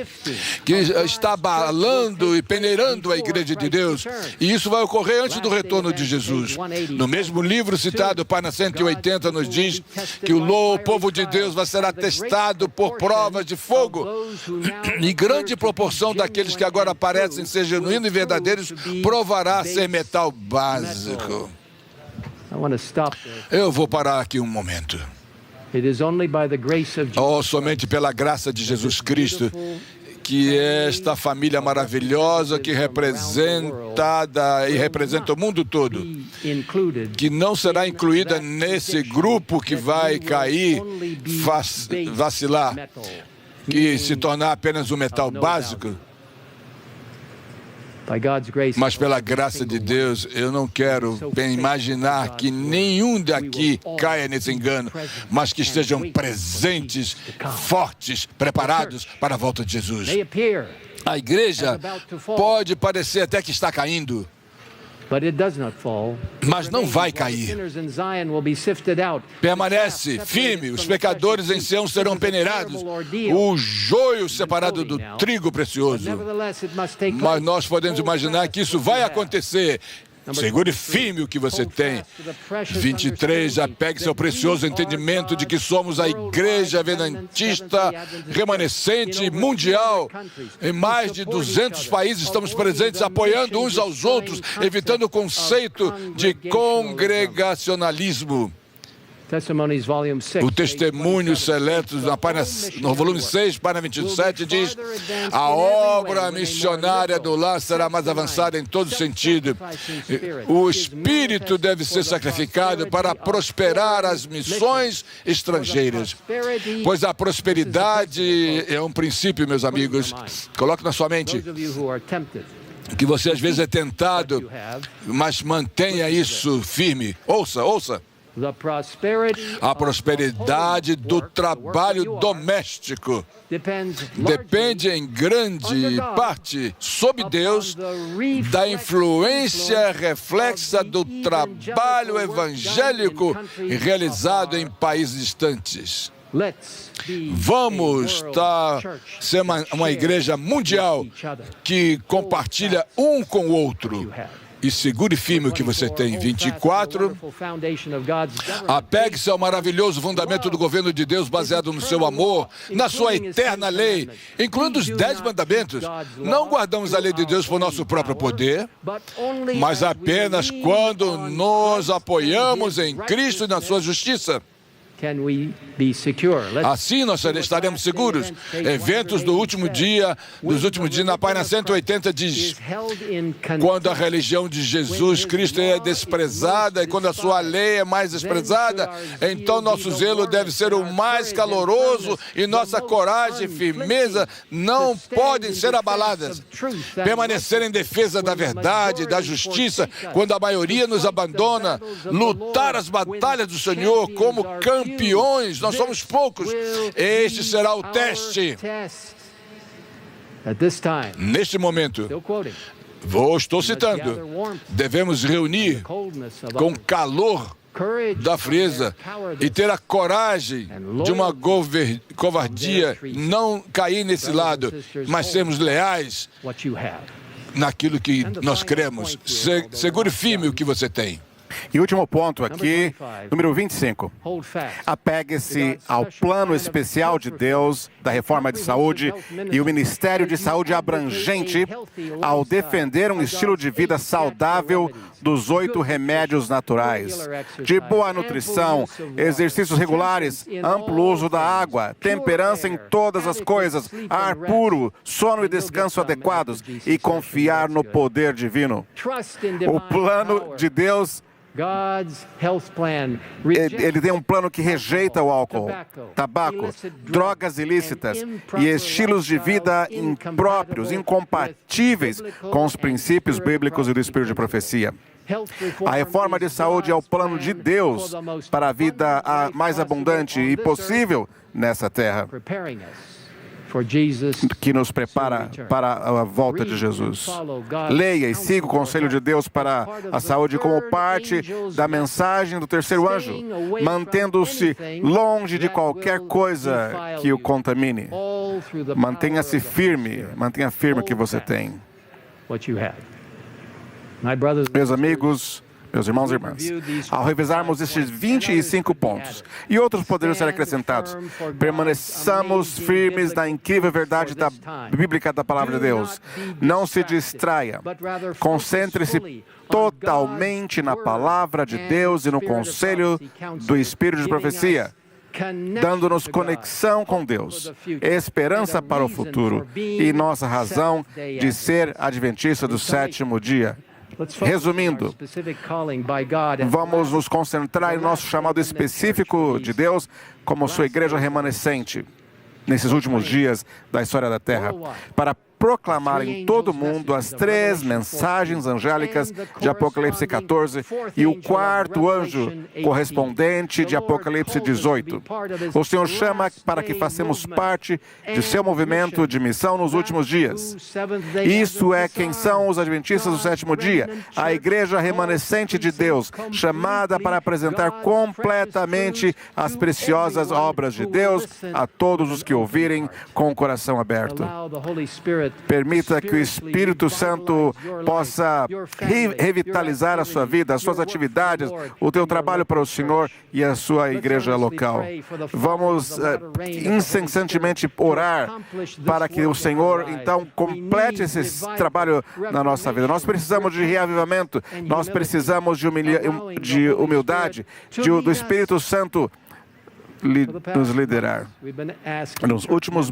que está abalando e peneirando a Igreja de Deus. E isso vai ocorrer antes do retorno de Jesus. No mesmo livro citado, página 180, nos diz que o povo de Deus vai ser atestado por provas de fogo. E grande proporção daqueles que agora parecem ser genuínos e verdadeiros provará ser metal básico. Eu vou parar aqui um momento. Oh, somente pela graça de Jesus Cristo, que esta família maravilhosa que representada e representa o mundo todo, que não será incluída nesse grupo que vai cair, vacilar, que se tornar apenas um metal básico. Mas pela graça de Deus, eu não quero imaginar que nenhum daqui caia nesse engano, mas que estejam presentes, fortes, preparados para a volta de Jesus. A igreja pode parecer até que está caindo, mas não vai cair. Permanece firme, os pecadores em Sião serão peneirados, o joio separado do trigo precioso. Mas nós podemos imaginar que isso vai acontecer. Segure firme o que você tem. 23, apegue-se ao precioso entendimento de que somos a igreja adventista remanescente mundial. Em mais de 200 países estamos presentes, apoiando uns aos outros, evitando o conceito de congregacionalismo. O testemunho seleto no volume 6, página 27, diz: a obra missionária do lar será mais avançada em todo sentido. O Espírito deve ser sacrificado para prosperar as missões estrangeiras. Pois a prosperidade é um princípio, meus amigos. Coloque na sua mente que você às vezes é tentado, mas mantenha isso firme. Ouça. A prosperidade do trabalho doméstico depende em grande parte, sob Deus, da influência reflexa do trabalho evangélico realizado em países distantes. Vamos ser uma igreja mundial que compartilha um com o outro. E segure firme o que você tem. 24. Apegue-se ao maravilhoso fundamento do governo de Deus baseado no seu amor, na sua eterna lei, incluindo os 10 mandamentos. Não guardamos a lei de Deus por nosso próprio poder, mas apenas quando nos apoiamos em Cristo e na sua justiça. Assim nós estaremos seguros. Eventos dos últimos dias, na página 180 diz: quando a religião de Jesus Cristo é desprezada e quando a sua lei é mais desprezada, então nosso zelo deve ser o mais caloroso e nossa coragem e firmeza não podem ser abaladas. Permanecer em defesa da verdade e da justiça quando a maioria nos abandona, lutar as batalhas do Senhor como campeões, nós somos poucos. Este será o teste. Neste momento, estou citando, devemos reunir com calor da frieza e ter a coragem de uma covardia, não cair nesse lado, mas sermos leais naquilo que nós cremos. Segure firme o que você tem. E último ponto aqui, número 25. Apegue-se ao plano especial de Deus da reforma de saúde e o Ministério de Saúde abrangente ao defender um estilo de vida saudável dos 8 remédios naturais, de boa nutrição, exercícios regulares, amplo uso da água, temperança em todas as coisas, ar puro, sono e descanso adequados e confiar no poder divino. O plano de Deus, ele tem um plano que rejeita o álcool, tabaco, drogas ilícitas e estilos de vida impróprios, incompatíveis com os princípios bíblicos e do Espírito de profecia. A reforma de saúde é o plano de Deus para a vida mais abundante e possível nessa terra, que nos prepara para a volta de Jesus. Leia e siga o conselho de Deus para a saúde como parte da mensagem do terceiro anjo, mantendo-se longe de qualquer coisa que o contamine. Mantenha firme o que você tem. Meus amigos, meus irmãos e irmãs, ao revisarmos estes 25 pontos e outros poderiam ser acrescentados, permaneçamos firmes na incrível verdade bíblica da Palavra de Deus. Não se distraia. Concentre-se totalmente na Palavra de Deus e no conselho do Espírito de profecia, dando-nos conexão com Deus, esperança para o futuro e nossa razão de ser adventista do sétimo dia. Resumindo, vamos nos concentrar em nosso chamado específico de Deus como sua igreja remanescente nesses últimos dias da história da Terra, para proclamar em todo o mundo as 3 mensagens angélicas de Apocalipse 14 e o 4º anjo correspondente de Apocalipse 18. O Senhor chama para que façamos parte de seu movimento de missão nos últimos dias. Isso é quem são os adventistas do sétimo dia, a igreja remanescente de Deus, chamada para apresentar completamente as preciosas obras de Deus a todos os que ouvirem com o coração aberto. Permita que o Espírito Santo possa revitalizar a sua vida, as suas atividades, o teu trabalho para o Senhor e a sua igreja local. Vamos incessantemente orar para que o Senhor, então, complete esse trabalho na nossa vida. Nós precisamos de reavivamento, nós precisamos de humildade, do Espírito Santo nos liderar. Nos últimos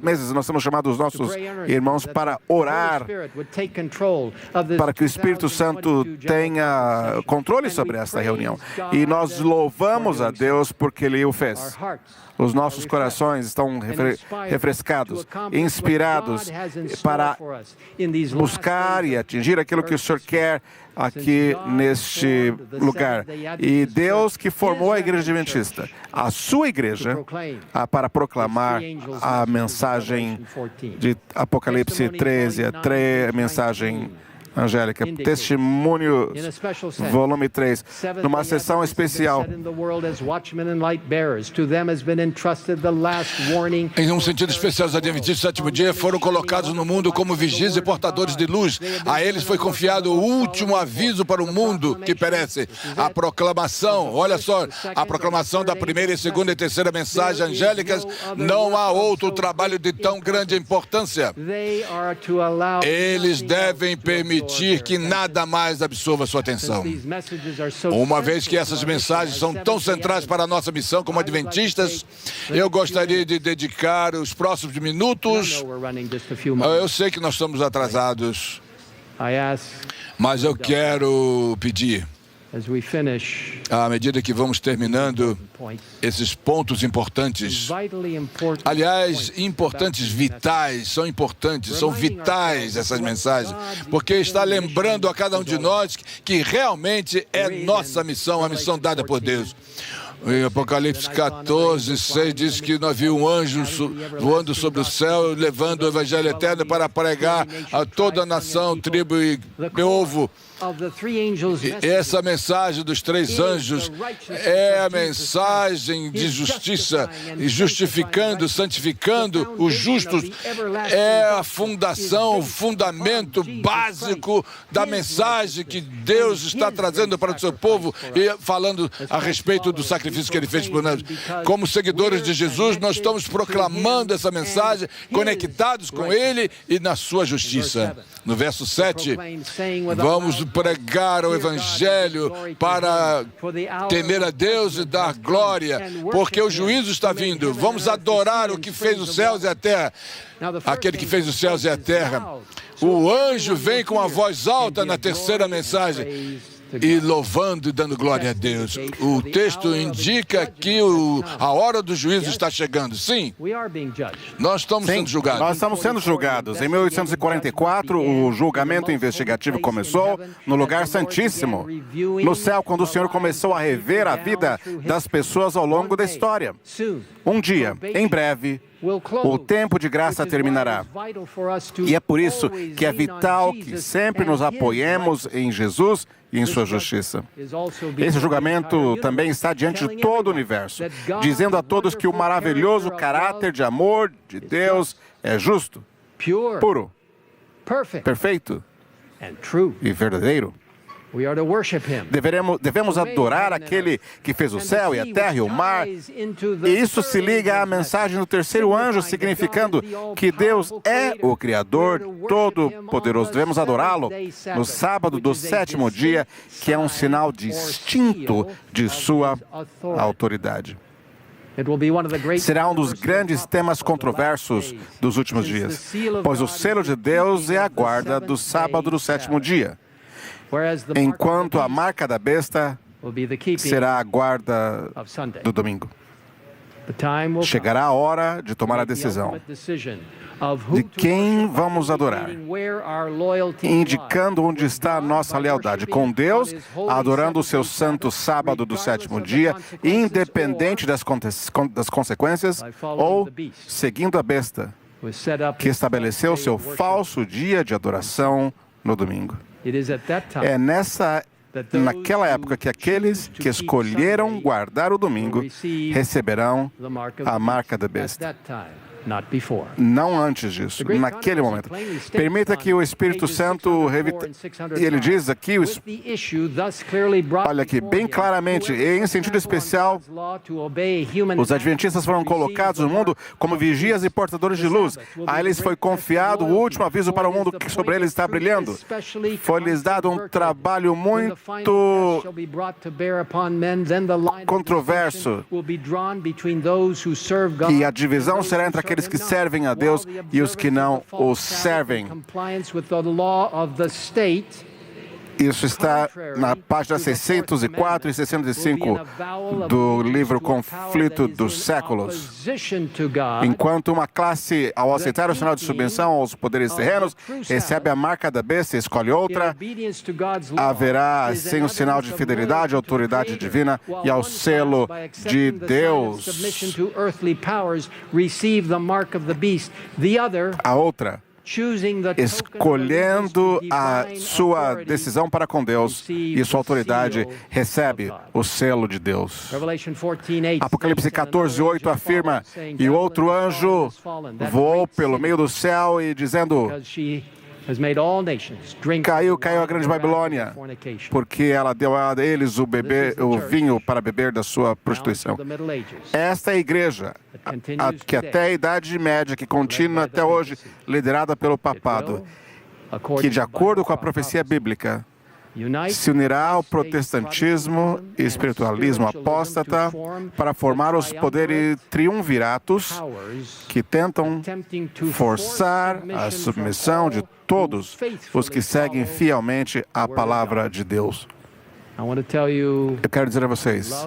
meses, nós temos chamado os nossos irmãos para orar, para que o Espírito Santo tenha controle sobre esta reunião. E nós louvamos a Deus porque Ele o fez. Os nossos corações estão refrescados, inspirados para buscar e atingir aquilo que o Senhor quer aqui neste lugar. E Deus que formou a igreja adventista, a sua igreja, para proclamar a mensagem de Apocalipse 13, a mensagem angélica, Testemunho, volume 3, numa sessão especial. Em um sentido especial, os adventistas do sétimo dia foram colocados no mundo como vigias e portadores de luz. A eles foi confiado o último aviso para o mundo que perece, a proclamação. Olha só, a proclamação da primeira e segunda e terceira mensagem angélicas. Não há outro trabalho de tão grande importância. Eles devem permitir que nada mais absorva sua atenção. Uma vez que essas mensagens são tão centrais para a nossa missão como adventistas, eu gostaria de dedicar os próximos minutos. Eu sei que nós estamos atrasados, mas eu quero pedir, à medida que vamos terminando esses pontos importantes, aliás, vitais, são vitais essas mensagens, porque está lembrando a cada um de nós que realmente é nossa missão, a missão dada por Deus. Em Apocalipse 14, 6 diz que não havia um anjo voando sobre o céu, levando o evangelho eterno para pregar a toda a nação, tribo e povo. E essa mensagem dos 3 anjos é a mensagem de justiça, e justificando, santificando os justos. É a fundação, o fundamento básico da mensagem que Deus está trazendo para o seu povo e falando a respeito do sacrifício que Ele fez por nós. Como seguidores de Jesus, nós estamos proclamando essa mensagem, conectados com Ele e na sua justiça. No verso 7, vamos pregar o Evangelho para temer a Deus e dar glória, porque o juízo está vindo. Vamos adorar o que fez os céus e a terra, aquele que fez os céus e a terra. O anjo vem com a voz alta na terceira mensagem, e louvando e dando glória a Deus. O texto indica que a hora do juízo está chegando. Sim, nós estamos sendo julgados. Nós estamos sendo julgados. Em 1844, o julgamento investigativo começou no lugar santíssimo, no céu, quando o Senhor começou a rever a vida das pessoas ao longo da história. Um dia, em breve, o tempo de graça terminará. E é por isso que é vital que sempre nos apoiemos em Jesus e em sua justiça. Esse julgamento também está diante de todo o universo, dizendo a todos que o maravilhoso caráter de amor de Deus é justo, puro, perfeito e verdadeiro. Devemos adorar aquele que fez o céu e a terra e o mar. E isso se liga à mensagem do terceiro anjo, significando que Deus é o Criador Todo-Poderoso. Devemos adorá-lo no sábado do 7º dia, que é um sinal distinto de sua autoridade. Será um dos grandes temas controversos dos últimos dias, pois o selo de Deus é a guarda do sábado do 7º dia, enquanto a marca da besta será a guarda do domingo. Chegará a hora de tomar a decisão de quem vamos adorar, indicando onde está a nossa lealdade com Deus, adorando o seu santo sábado do 7º dia, independente das consequências, ou seguindo a besta, que estabeleceu o seu falso dia de adoração no domingo. É naquela época que aqueles que escolheram guardar o domingo receberão a marca da besta. Não antes disso, naquele momento. Permita que o Espírito Santo e ele diz aqui, olha aqui, bem claramente, em sentido especial, os adventistas foram colocados no mundo como vigias e portadores de luz. A eles foi confiado o último aviso para o mundo que sobre eles está brilhando. Foi-lhes dado um trabalho muito controverso, e a divisão será entre aqueles que servem a Deus e os que não o servem. Isso está na página 604 e 605 do livro Conflito dos Séculos. Enquanto uma classe, ao aceitar o sinal de submissão aos poderes terrenos, recebe a marca da besta e escolhe outra, haverá assim o sinal de fidelidade, autoridade divina e ao selo de Deus. A outra, escolhendo a sua decisão para com Deus e sua autoridade, recebe o selo de Deus. Apocalipse 14:8 afirma, e o outro anjo voou pelo meio do céu e dizendo, caiu a grande Babilônia, porque ela deu a eles o vinho para beber da sua prostituição. Esta é a igreja, que até a Idade Média, que continua até hoje, liderada pelo papado, que de acordo com a profecia bíblica, se unirá ao protestantismo e espiritualismo apóstata para formar os poderes triunviratos que tentam forçar a submissão de todos os que seguem fielmente a palavra de Deus. Eu quero dizer a vocês,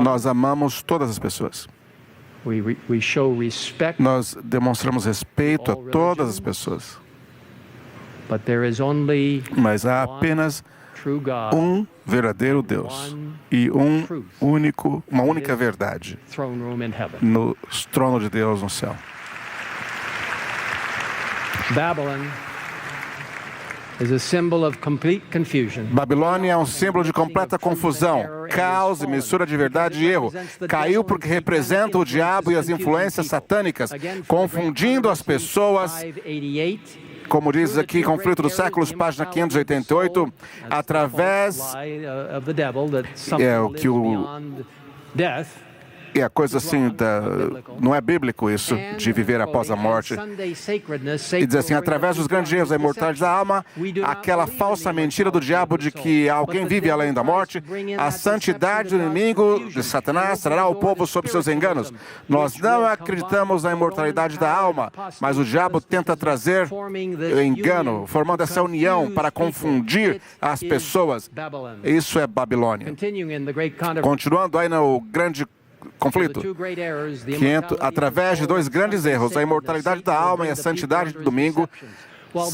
nós amamos todas as pessoas. Nós demonstramos respeito a todas as pessoas. Mas há apenas um verdadeiro Deus e uma única verdade no trono de Deus no céu. Babilônia é um símbolo de completa confusão, caos e mistura de verdade e erro. Caiu porque representa o diabo e as influências satânicas, confundindo as pessoas. Como diz aqui, Conflito dos Séculos, página 588, através é a coisa assim, não é bíblico isso, de viver após a morte. E diz assim, através dos grandes erros da imortalidade da alma, aquela falsa mentira do diabo de que alguém vive além da morte, a santidade do inimigo de Satanás trará o povo sob seus enganos. Nós não acreditamos na imortalidade da alma, mas o diabo tenta trazer engano, formando essa união para confundir as pessoas. Isso é Babilônia. Continuando aí no grande conflito, através de dois grandes erros, a imortalidade da alma e a santidade do domingo,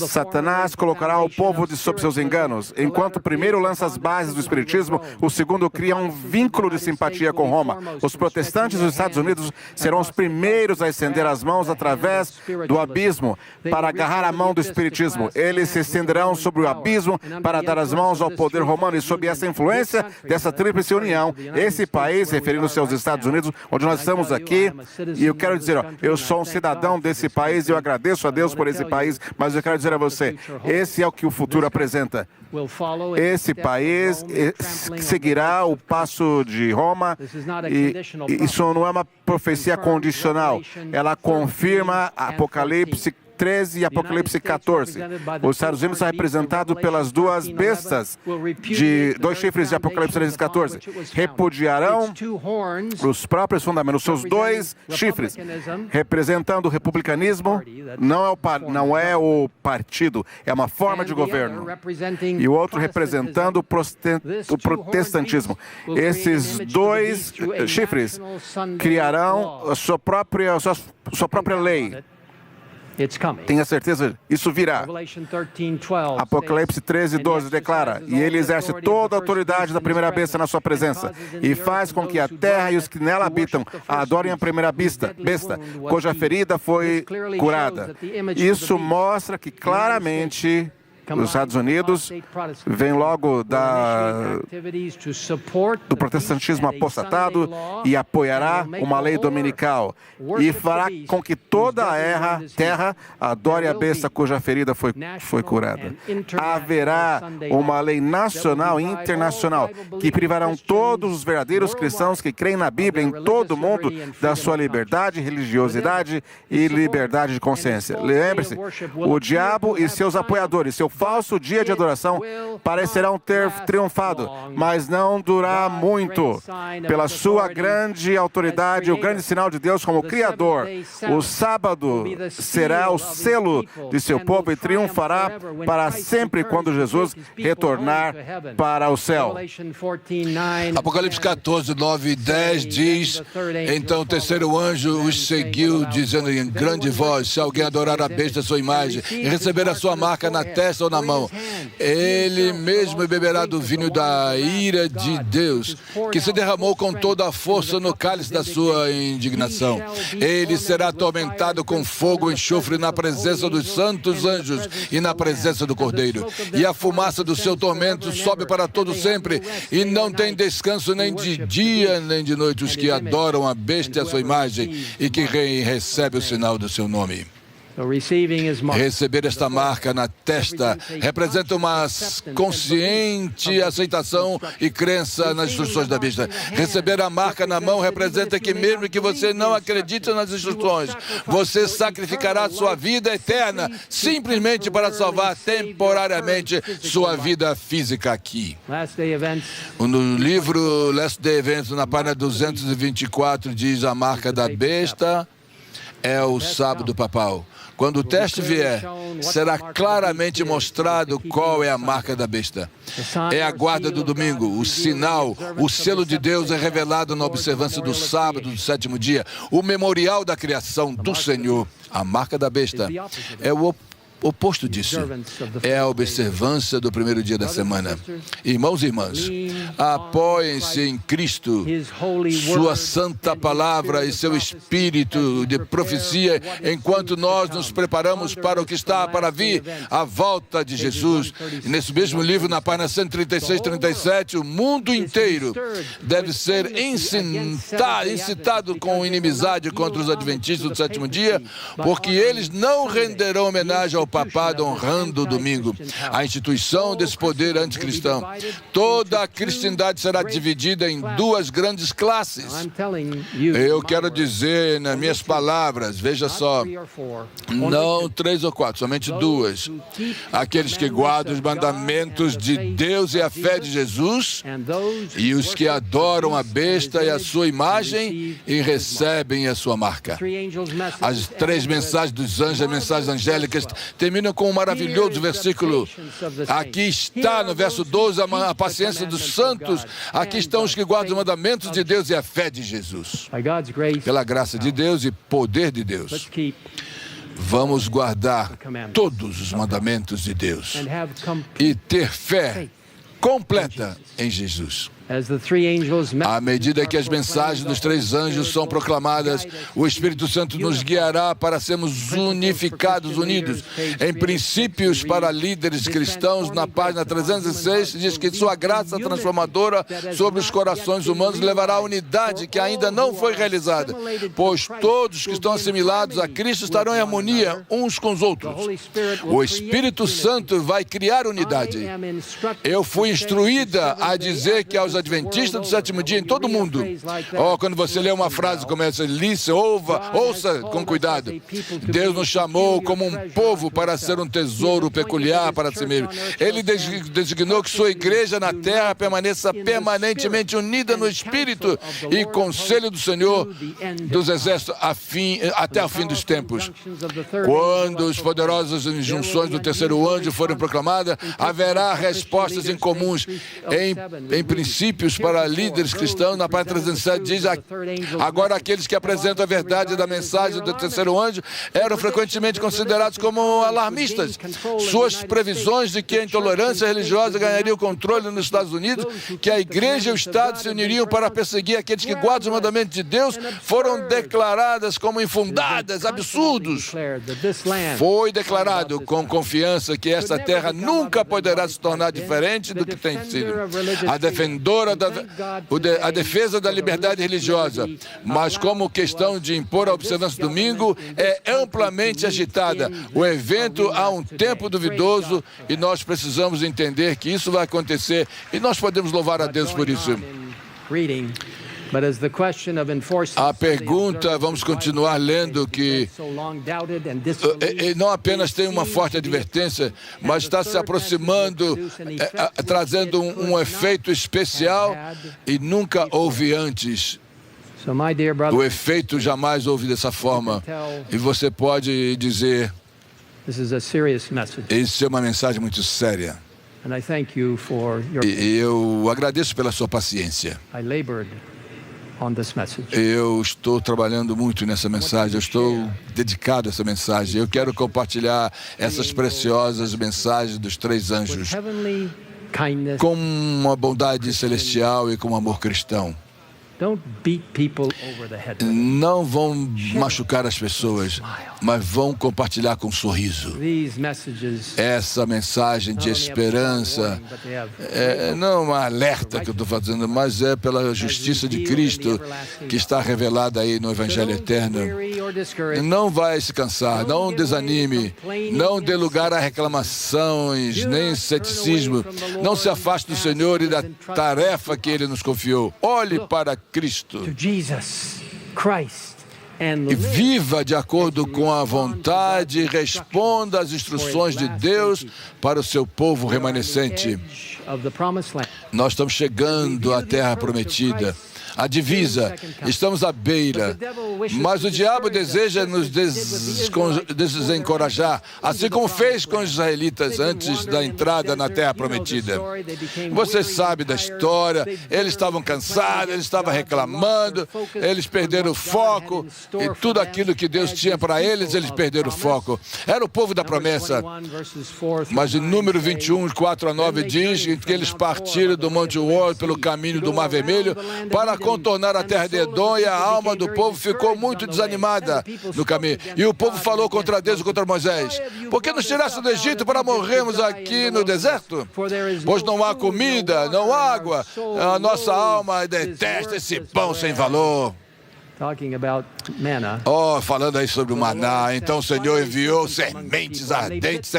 Satanás colocará o povo sob seus enganos. Enquanto o primeiro lança as bases do espiritismo, o segundo cria um vínculo de simpatia com Roma. Os protestantes dos Estados Unidos serão os primeiros a estender as mãos através do abismo para agarrar a mão do espiritismo. Eles se estenderão sobre o abismo para dar as mãos ao poder romano, e sob essa influência dessa tríplice união, esse país, referindo-se aos Estados Unidos, onde nós estamos aqui, e eu quero dizer, eu sou um cidadão desse país e eu agradeço a Deus por esse país, mas eu quero dizer a você, esse é o que o futuro apresenta. Esse país seguirá o passo de Roma, e isso não é uma profecia condicional. Ela confirma Apocalipse 13 e Apocalipse 14. Os Estados Unidos está representado pelas duas bestas, dois chifres de Apocalipse 13 e 14. Repudiarão os próprios fundamentos, os seus dois chifres, representando o republicanismo, não é o partido, é uma forma de governo. E o outro representando o protestantismo. Esses dois chifres criarão a sua própria lei. Tenha certeza, isso virá. Apocalipse 13, 12 declara, e ele exerce toda a autoridade da primeira besta na sua presença, e faz com que a terra e os que nela habitam adorem a primeira besta, cuja ferida foi curada. Isso mostra que claramente os Estados Unidos vem logo do protestantismo apostatado e apoiará uma lei dominical e fará com que toda a terra adore a besta cuja ferida foi curada. Haverá uma lei nacional e internacional que privarão todos os verdadeiros cristãos que creem na Bíblia em todo o mundo da sua liberdade, religiosidade e liberdade de consciência. Lembre-se, o diabo e seus apoiadores, seu falso dia de adoração parecerão ter triunfado, mas não durar muito. Pela sua grande autoridade, o grande sinal de Deus como Criador, o sábado será o selo de seu povo e triunfará para sempre quando Jesus retornar para o céu. Apocalipse 14, 9 e 10 diz, então o terceiro anjo os seguiu, dizendo em grande voz, se alguém adorar a besta, sua imagem, e receber a sua marca na testa ou na mão, ele mesmo beberá do vinho da ira de Deus, que se derramou com toda a força no cálice da sua indignação. Ele será atormentado com fogo e enxofre na presença dos santos anjos e na presença do Cordeiro. E a fumaça do seu tormento sobe para todo sempre, e não tem descanso nem de dia nem de noite os que adoram a besta e a sua imagem e que recebem o sinal do seu nome. Receber esta marca na testa representa uma consciente aceitação e crença nas instruções da besta. Receber a marca na mão representa que mesmo que você não acredite nas instruções, você sacrificará sua vida eterna simplesmente para salvar temporariamente sua vida física aqui. No livro Last Day Events, na página 224, diz a marca da besta é o sábado papal. Quando o teste vier, será claramente mostrado qual é a marca da besta. É a guarda do domingo, o sinal, o selo de Deus é revelado na observância do sábado, do sétimo dia, o memorial da criação do Senhor. A marca da besta é o oposto disso é a observância do primeiro dia da semana. Irmãos e irmãs, apoiem-se em Cristo, sua santa palavra e seu espírito de profecia, enquanto nós nos preparamos para o que está para vir, a volta de Jesus. E nesse mesmo livro, na página 136, 37, o mundo inteiro deve ser incitado com inimizade contra os adventistas do sétimo dia, porque eles não renderão homenagem ao papado honrando o domingo, a instituição desse poder anticristão. Toda a cristandade será dividida em duas grandes classes. Eu quero dizer, nas minhas palavras, veja só, não 3 ou 4, somente 2. Aqueles que guardam os mandamentos de Deus e a fé de Jesus, e os que adoram a besta e a sua imagem e recebem a sua marca. As 3 mensagens dos anjos, as mensagens angélicas, terminam com um maravilhoso versículo. Aqui está, no verso 12, a paciência dos santos. Aqui estão os que guardam os mandamentos de Deus e a fé de Jesus. Pela graça de Deus e poder de Deus, vamos guardar todos os mandamentos de Deus e ter fé completa em Jesus. À medida que as mensagens dos 3 anjos são proclamadas, o Espírito Santo nos guiará para sermos unificados, unidos. Em Princípios para Líderes Cristãos, na página 306, diz que sua graça transformadora sobre os corações humanos levará à unidade que ainda não foi realizada, pois todos que estão assimilados a Cristo estarão em harmonia uns com os outros. O Espírito Santo vai criar unidade. Eu fui instruída a dizer que aos adventistas do sétimo dia em todo o mundo, quando você lê uma frase como essa, ouça com cuidado. Deus nos chamou como um povo para ser um tesouro peculiar para si mesmo. Ele designou que sua igreja na terra permaneça permanentemente unida no Espírito e conselho do Senhor dos Exércitos até o fim dos tempos. Quando as poderosas injunções do terceiro anjo forem proclamadas, haverá respostas incomuns. Em Princípios para Líderes Cristãos, na página 307, diz: agora aqueles que apresentam a verdade da mensagem do terceiro anjo eram frequentemente considerados como alarmistas. Suas previsões de que a intolerância religiosa ganharia o controle nos Estados Unidos, que a igreja e o Estado se uniriam para perseguir aqueles que guardam os mandamentos de Deus, foram declaradas como infundadas, absurdos. Foi declarado com confiança que esta terra nunca poderá se tornar diferente do que tem sido. A defesa da liberdade religiosa, mas como questão de impor a observância do domingo, é amplamente agitada. O evento há um tempo duvidoso e nós precisamos entender que isso vai acontecer e nós podemos louvar a Deus por isso. A pergunta, vamos continuar lendo, que não apenas tem uma forte advertência, mas está se aproximando, trazendo um efeito especial e nunca houve antes. O efeito jamais houve dessa forma. E você pode dizer, isso é uma mensagem muito séria. E eu agradeço pela sua paciência. Eu estou trabalhando muito nessa mensagem, eu estou dedicado a essa mensagem. Eu quero compartilhar essas preciosas mensagens dos 3 anjos com uma bondade celestial e com um amor cristão. Não vão machucar as pessoas, mas vão compartilhar com um sorriso. Essa mensagem de esperança não é uma alerta que eu estou fazendo, mas é pela justiça de Cristo que está revelada aí no Evangelho Eterno. Não vai se cansar, não desanime, não dê lugar a reclamações, nem ceticismo. Não se afaste do Senhor e da tarefa que Ele nos confiou. Olhe para Cristo e viva de acordo com a vontade e responda às instruções de Deus para o seu povo remanescente. Nós estamos chegando à terra prometida. a divisa, estamos à beira. Mas o diabo deseja nos desencorajar, assim como fez com os israelitas antes da entrada na Terra Prometida. Você sabe da história, eles estavam cansados, eles estavam reclamando, eles perderam o foco, e tudo aquilo que Deus tinha para eles, eles perderam o foco. Era o povo da promessa. Mas em número 21, 4 a 9 diz que eles partiram do Monte Hor pelo caminho do Mar Vermelho para contornar a terra de Edom, e a alma do povo ficou muito desanimada no caminho. E o povo falou contra Deus e contra Moisés: por que nos tiraste do Egito para morrermos aqui no deserto? Pois não há comida, não há água. A nossa alma detesta esse pão sem valor. Falando aí sobre o maná, então o Senhor enviou serpentes ardentes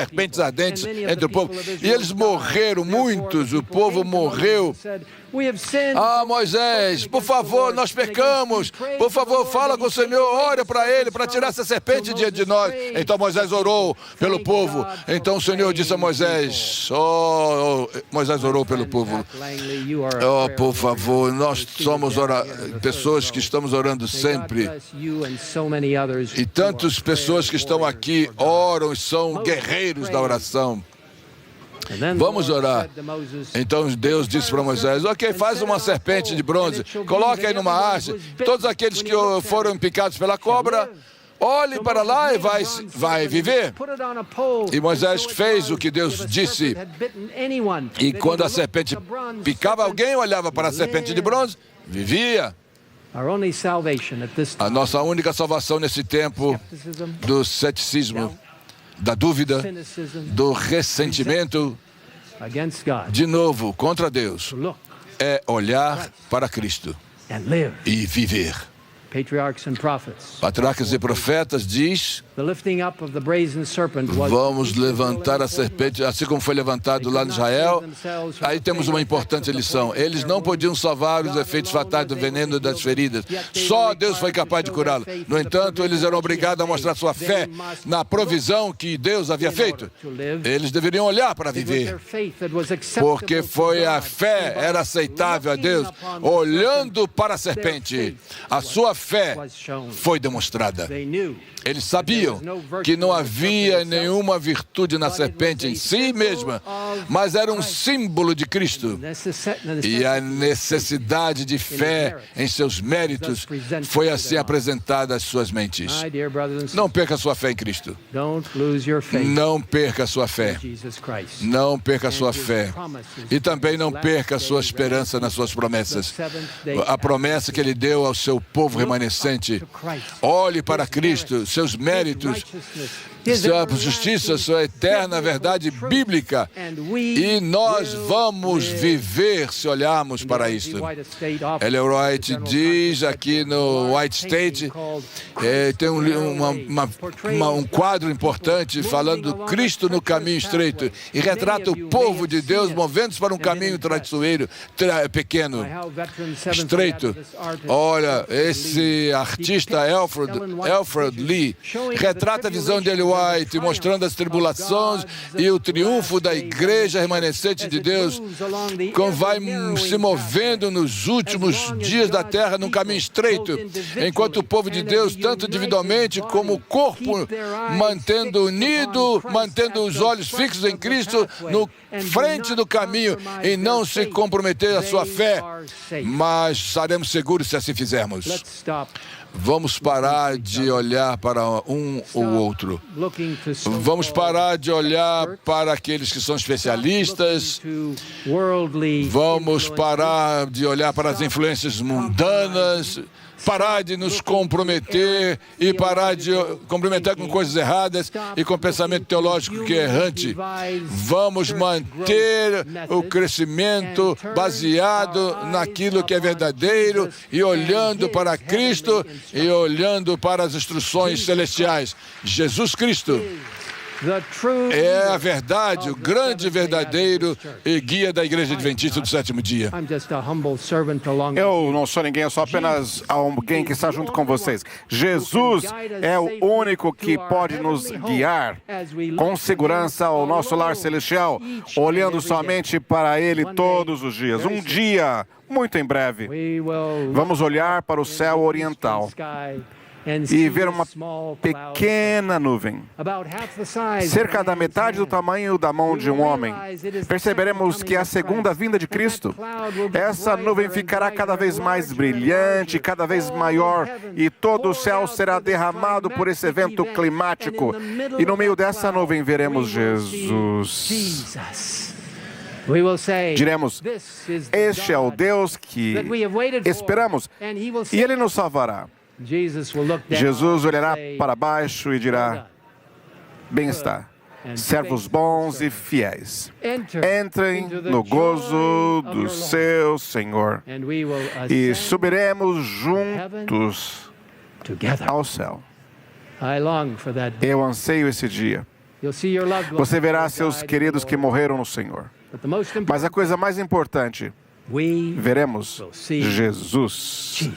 entre o povo, e eles morreram, muitos, o povo morreu. Moisés, por favor, nós pecamos, por favor, fala com o Senhor, ora para ele, para tirar essa serpente diante de nós. Então Moisés orou pelo povo. Então o Senhor disse a Moisés, Moisés orou pelo povo. Por favor, nós somos pessoas que estamos orando sempre. E tantas pessoas que estão aqui oram e são guerreiros da oração. Vamos orar. Então Deus disse para Moisés: ok, faz uma serpente de bronze, coloque aí numa haste. Todos aqueles que foram picados pela cobra, olhe para lá e vai viver. E Moisés fez o que Deus disse. E quando a serpente picava alguém, olhava para a serpente de bronze, vivia. A nossa única salvação nesse tempo do ceticismo, da dúvida, do ressentimento, de novo, contra Deus, é olhar para Cristo e viver. Patriarcas e profetas diz: vamos levantar a serpente, assim como foi levantado lá em Israel. Aí temos uma importante lição. Eles não podiam salvar os efeitos fatais do veneno das feridas. Só Deus foi capaz de curá-lo. No entanto, eles eram obrigados a mostrar sua fé na provisão que Deus havia feito. Eles deveriam olhar para viver, porque foi a fé, era aceitável a Deus. Olhando para a serpente, a sua fé foi demonstrada. Eles sabiam que não havia nenhuma virtude na serpente em si mesma, mas era um símbolo de Cristo. E a necessidade de fé em seus méritos foi assim apresentada às suas mentes. Não perca a sua fé em Cristo. Não perca a sua fé. Não perca a sua fé. E também não perca a sua esperança nas suas promessas. A promessa que Ele deu ao seu povo remanescente. Olhe para Cristo, seus méritos, sua justiça, sua eterna verdade bíblica. E nós vamos viver se olharmos para isso. Ellen White diz aqui no White State, tem um quadro importante falando do Cristo no caminho estreito, e retrata o povo de Deus movendo-se para um caminho traiçoeiro, pequeno, estreito. Olha, esse artista Alfred Lee retrata a visão de Ellen White, mostrando as tribulações e o triunfo da igreja remanescente de Deus, como vai se movendo nos últimos dias da terra num caminho estreito, enquanto o povo de Deus, tanto individualmente como o corpo, mantendo unido, mantendo os olhos fixos em Cristo, no frente do caminho, e não se comprometer a sua fé, mas estaremos seguros se assim fizermos. Vamos parar de olhar para um ou outro. Vamos parar de olhar para aqueles que são especialistas. Vamos parar de olhar para as influências mundanas. Parar de nos comprometer e parar de comprometer com coisas erradas e com pensamento teológico que é errante. Vamos manter o crescimento baseado naquilo que é verdadeiro e olhando para Cristo e olhando para as instruções celestiais. Jesus Cristo é a verdade, o grande, verdadeiro e guia da Igreja Adventista do Sétimo Dia. Eu não sou ninguém, eu sou apenas alguém que está junto com vocês. Jesus é o único que pode nos guiar com segurança ao nosso lar celestial, olhando somente para Ele todos os dias. Um dia, muito em breve, vamos olhar para o céu oriental e ver uma pequena nuvem, cerca da metade do tamanho da mão de um homem. Perceberemos que é a segunda vinda de Cristo. Essa nuvem ficará cada vez mais brilhante, cada vez maior, e todo o céu será derramado por esse evento climático. E no meio dessa nuvem veremos Jesus. Diremos, este é o Deus que esperamos, e Ele nos salvará. Jesus olhará para baixo e dirá, bem está, servos bons e fiéis, entrem no gozo do seu Senhor, e subiremos juntos ao céu. Eu anseio esse dia. Você verá seus queridos que morreram no Senhor. Mas a coisa mais importante, veremos Jesus.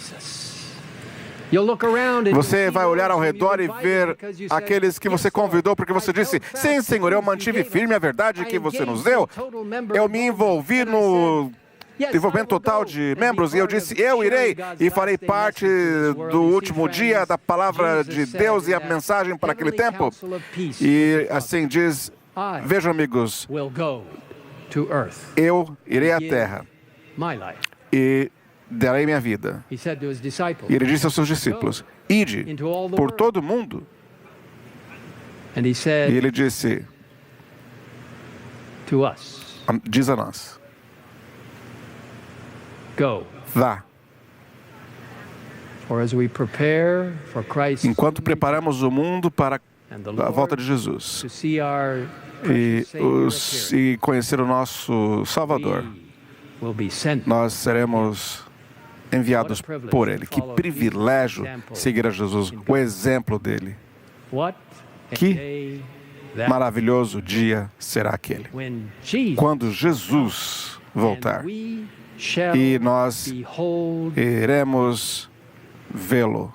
Você vai olhar ao redor e ver aqueles que você convidou, porque você disse, sim, Senhor, eu mantive firme a verdade que você nos deu. Eu me envolvi no envolvimento total de membros, e eu disse, eu irei e farei parte do último dia da palavra de Deus e a mensagem para aquele tempo. E assim diz, vejam, amigos, eu irei à terra e darei minha vida. E ele disse aos seus discípulos, ide por todo o mundo. E ele disse, diz a nós, vá. Enquanto preparamos o mundo para a volta de Jesus e conhecer o nosso Salvador, nós seremos enviados por Ele. Que privilégio seguir a Jesus, o exemplo dele. Que maravilhoso dia será aquele, quando Jesus voltar, e nós iremos vê-lo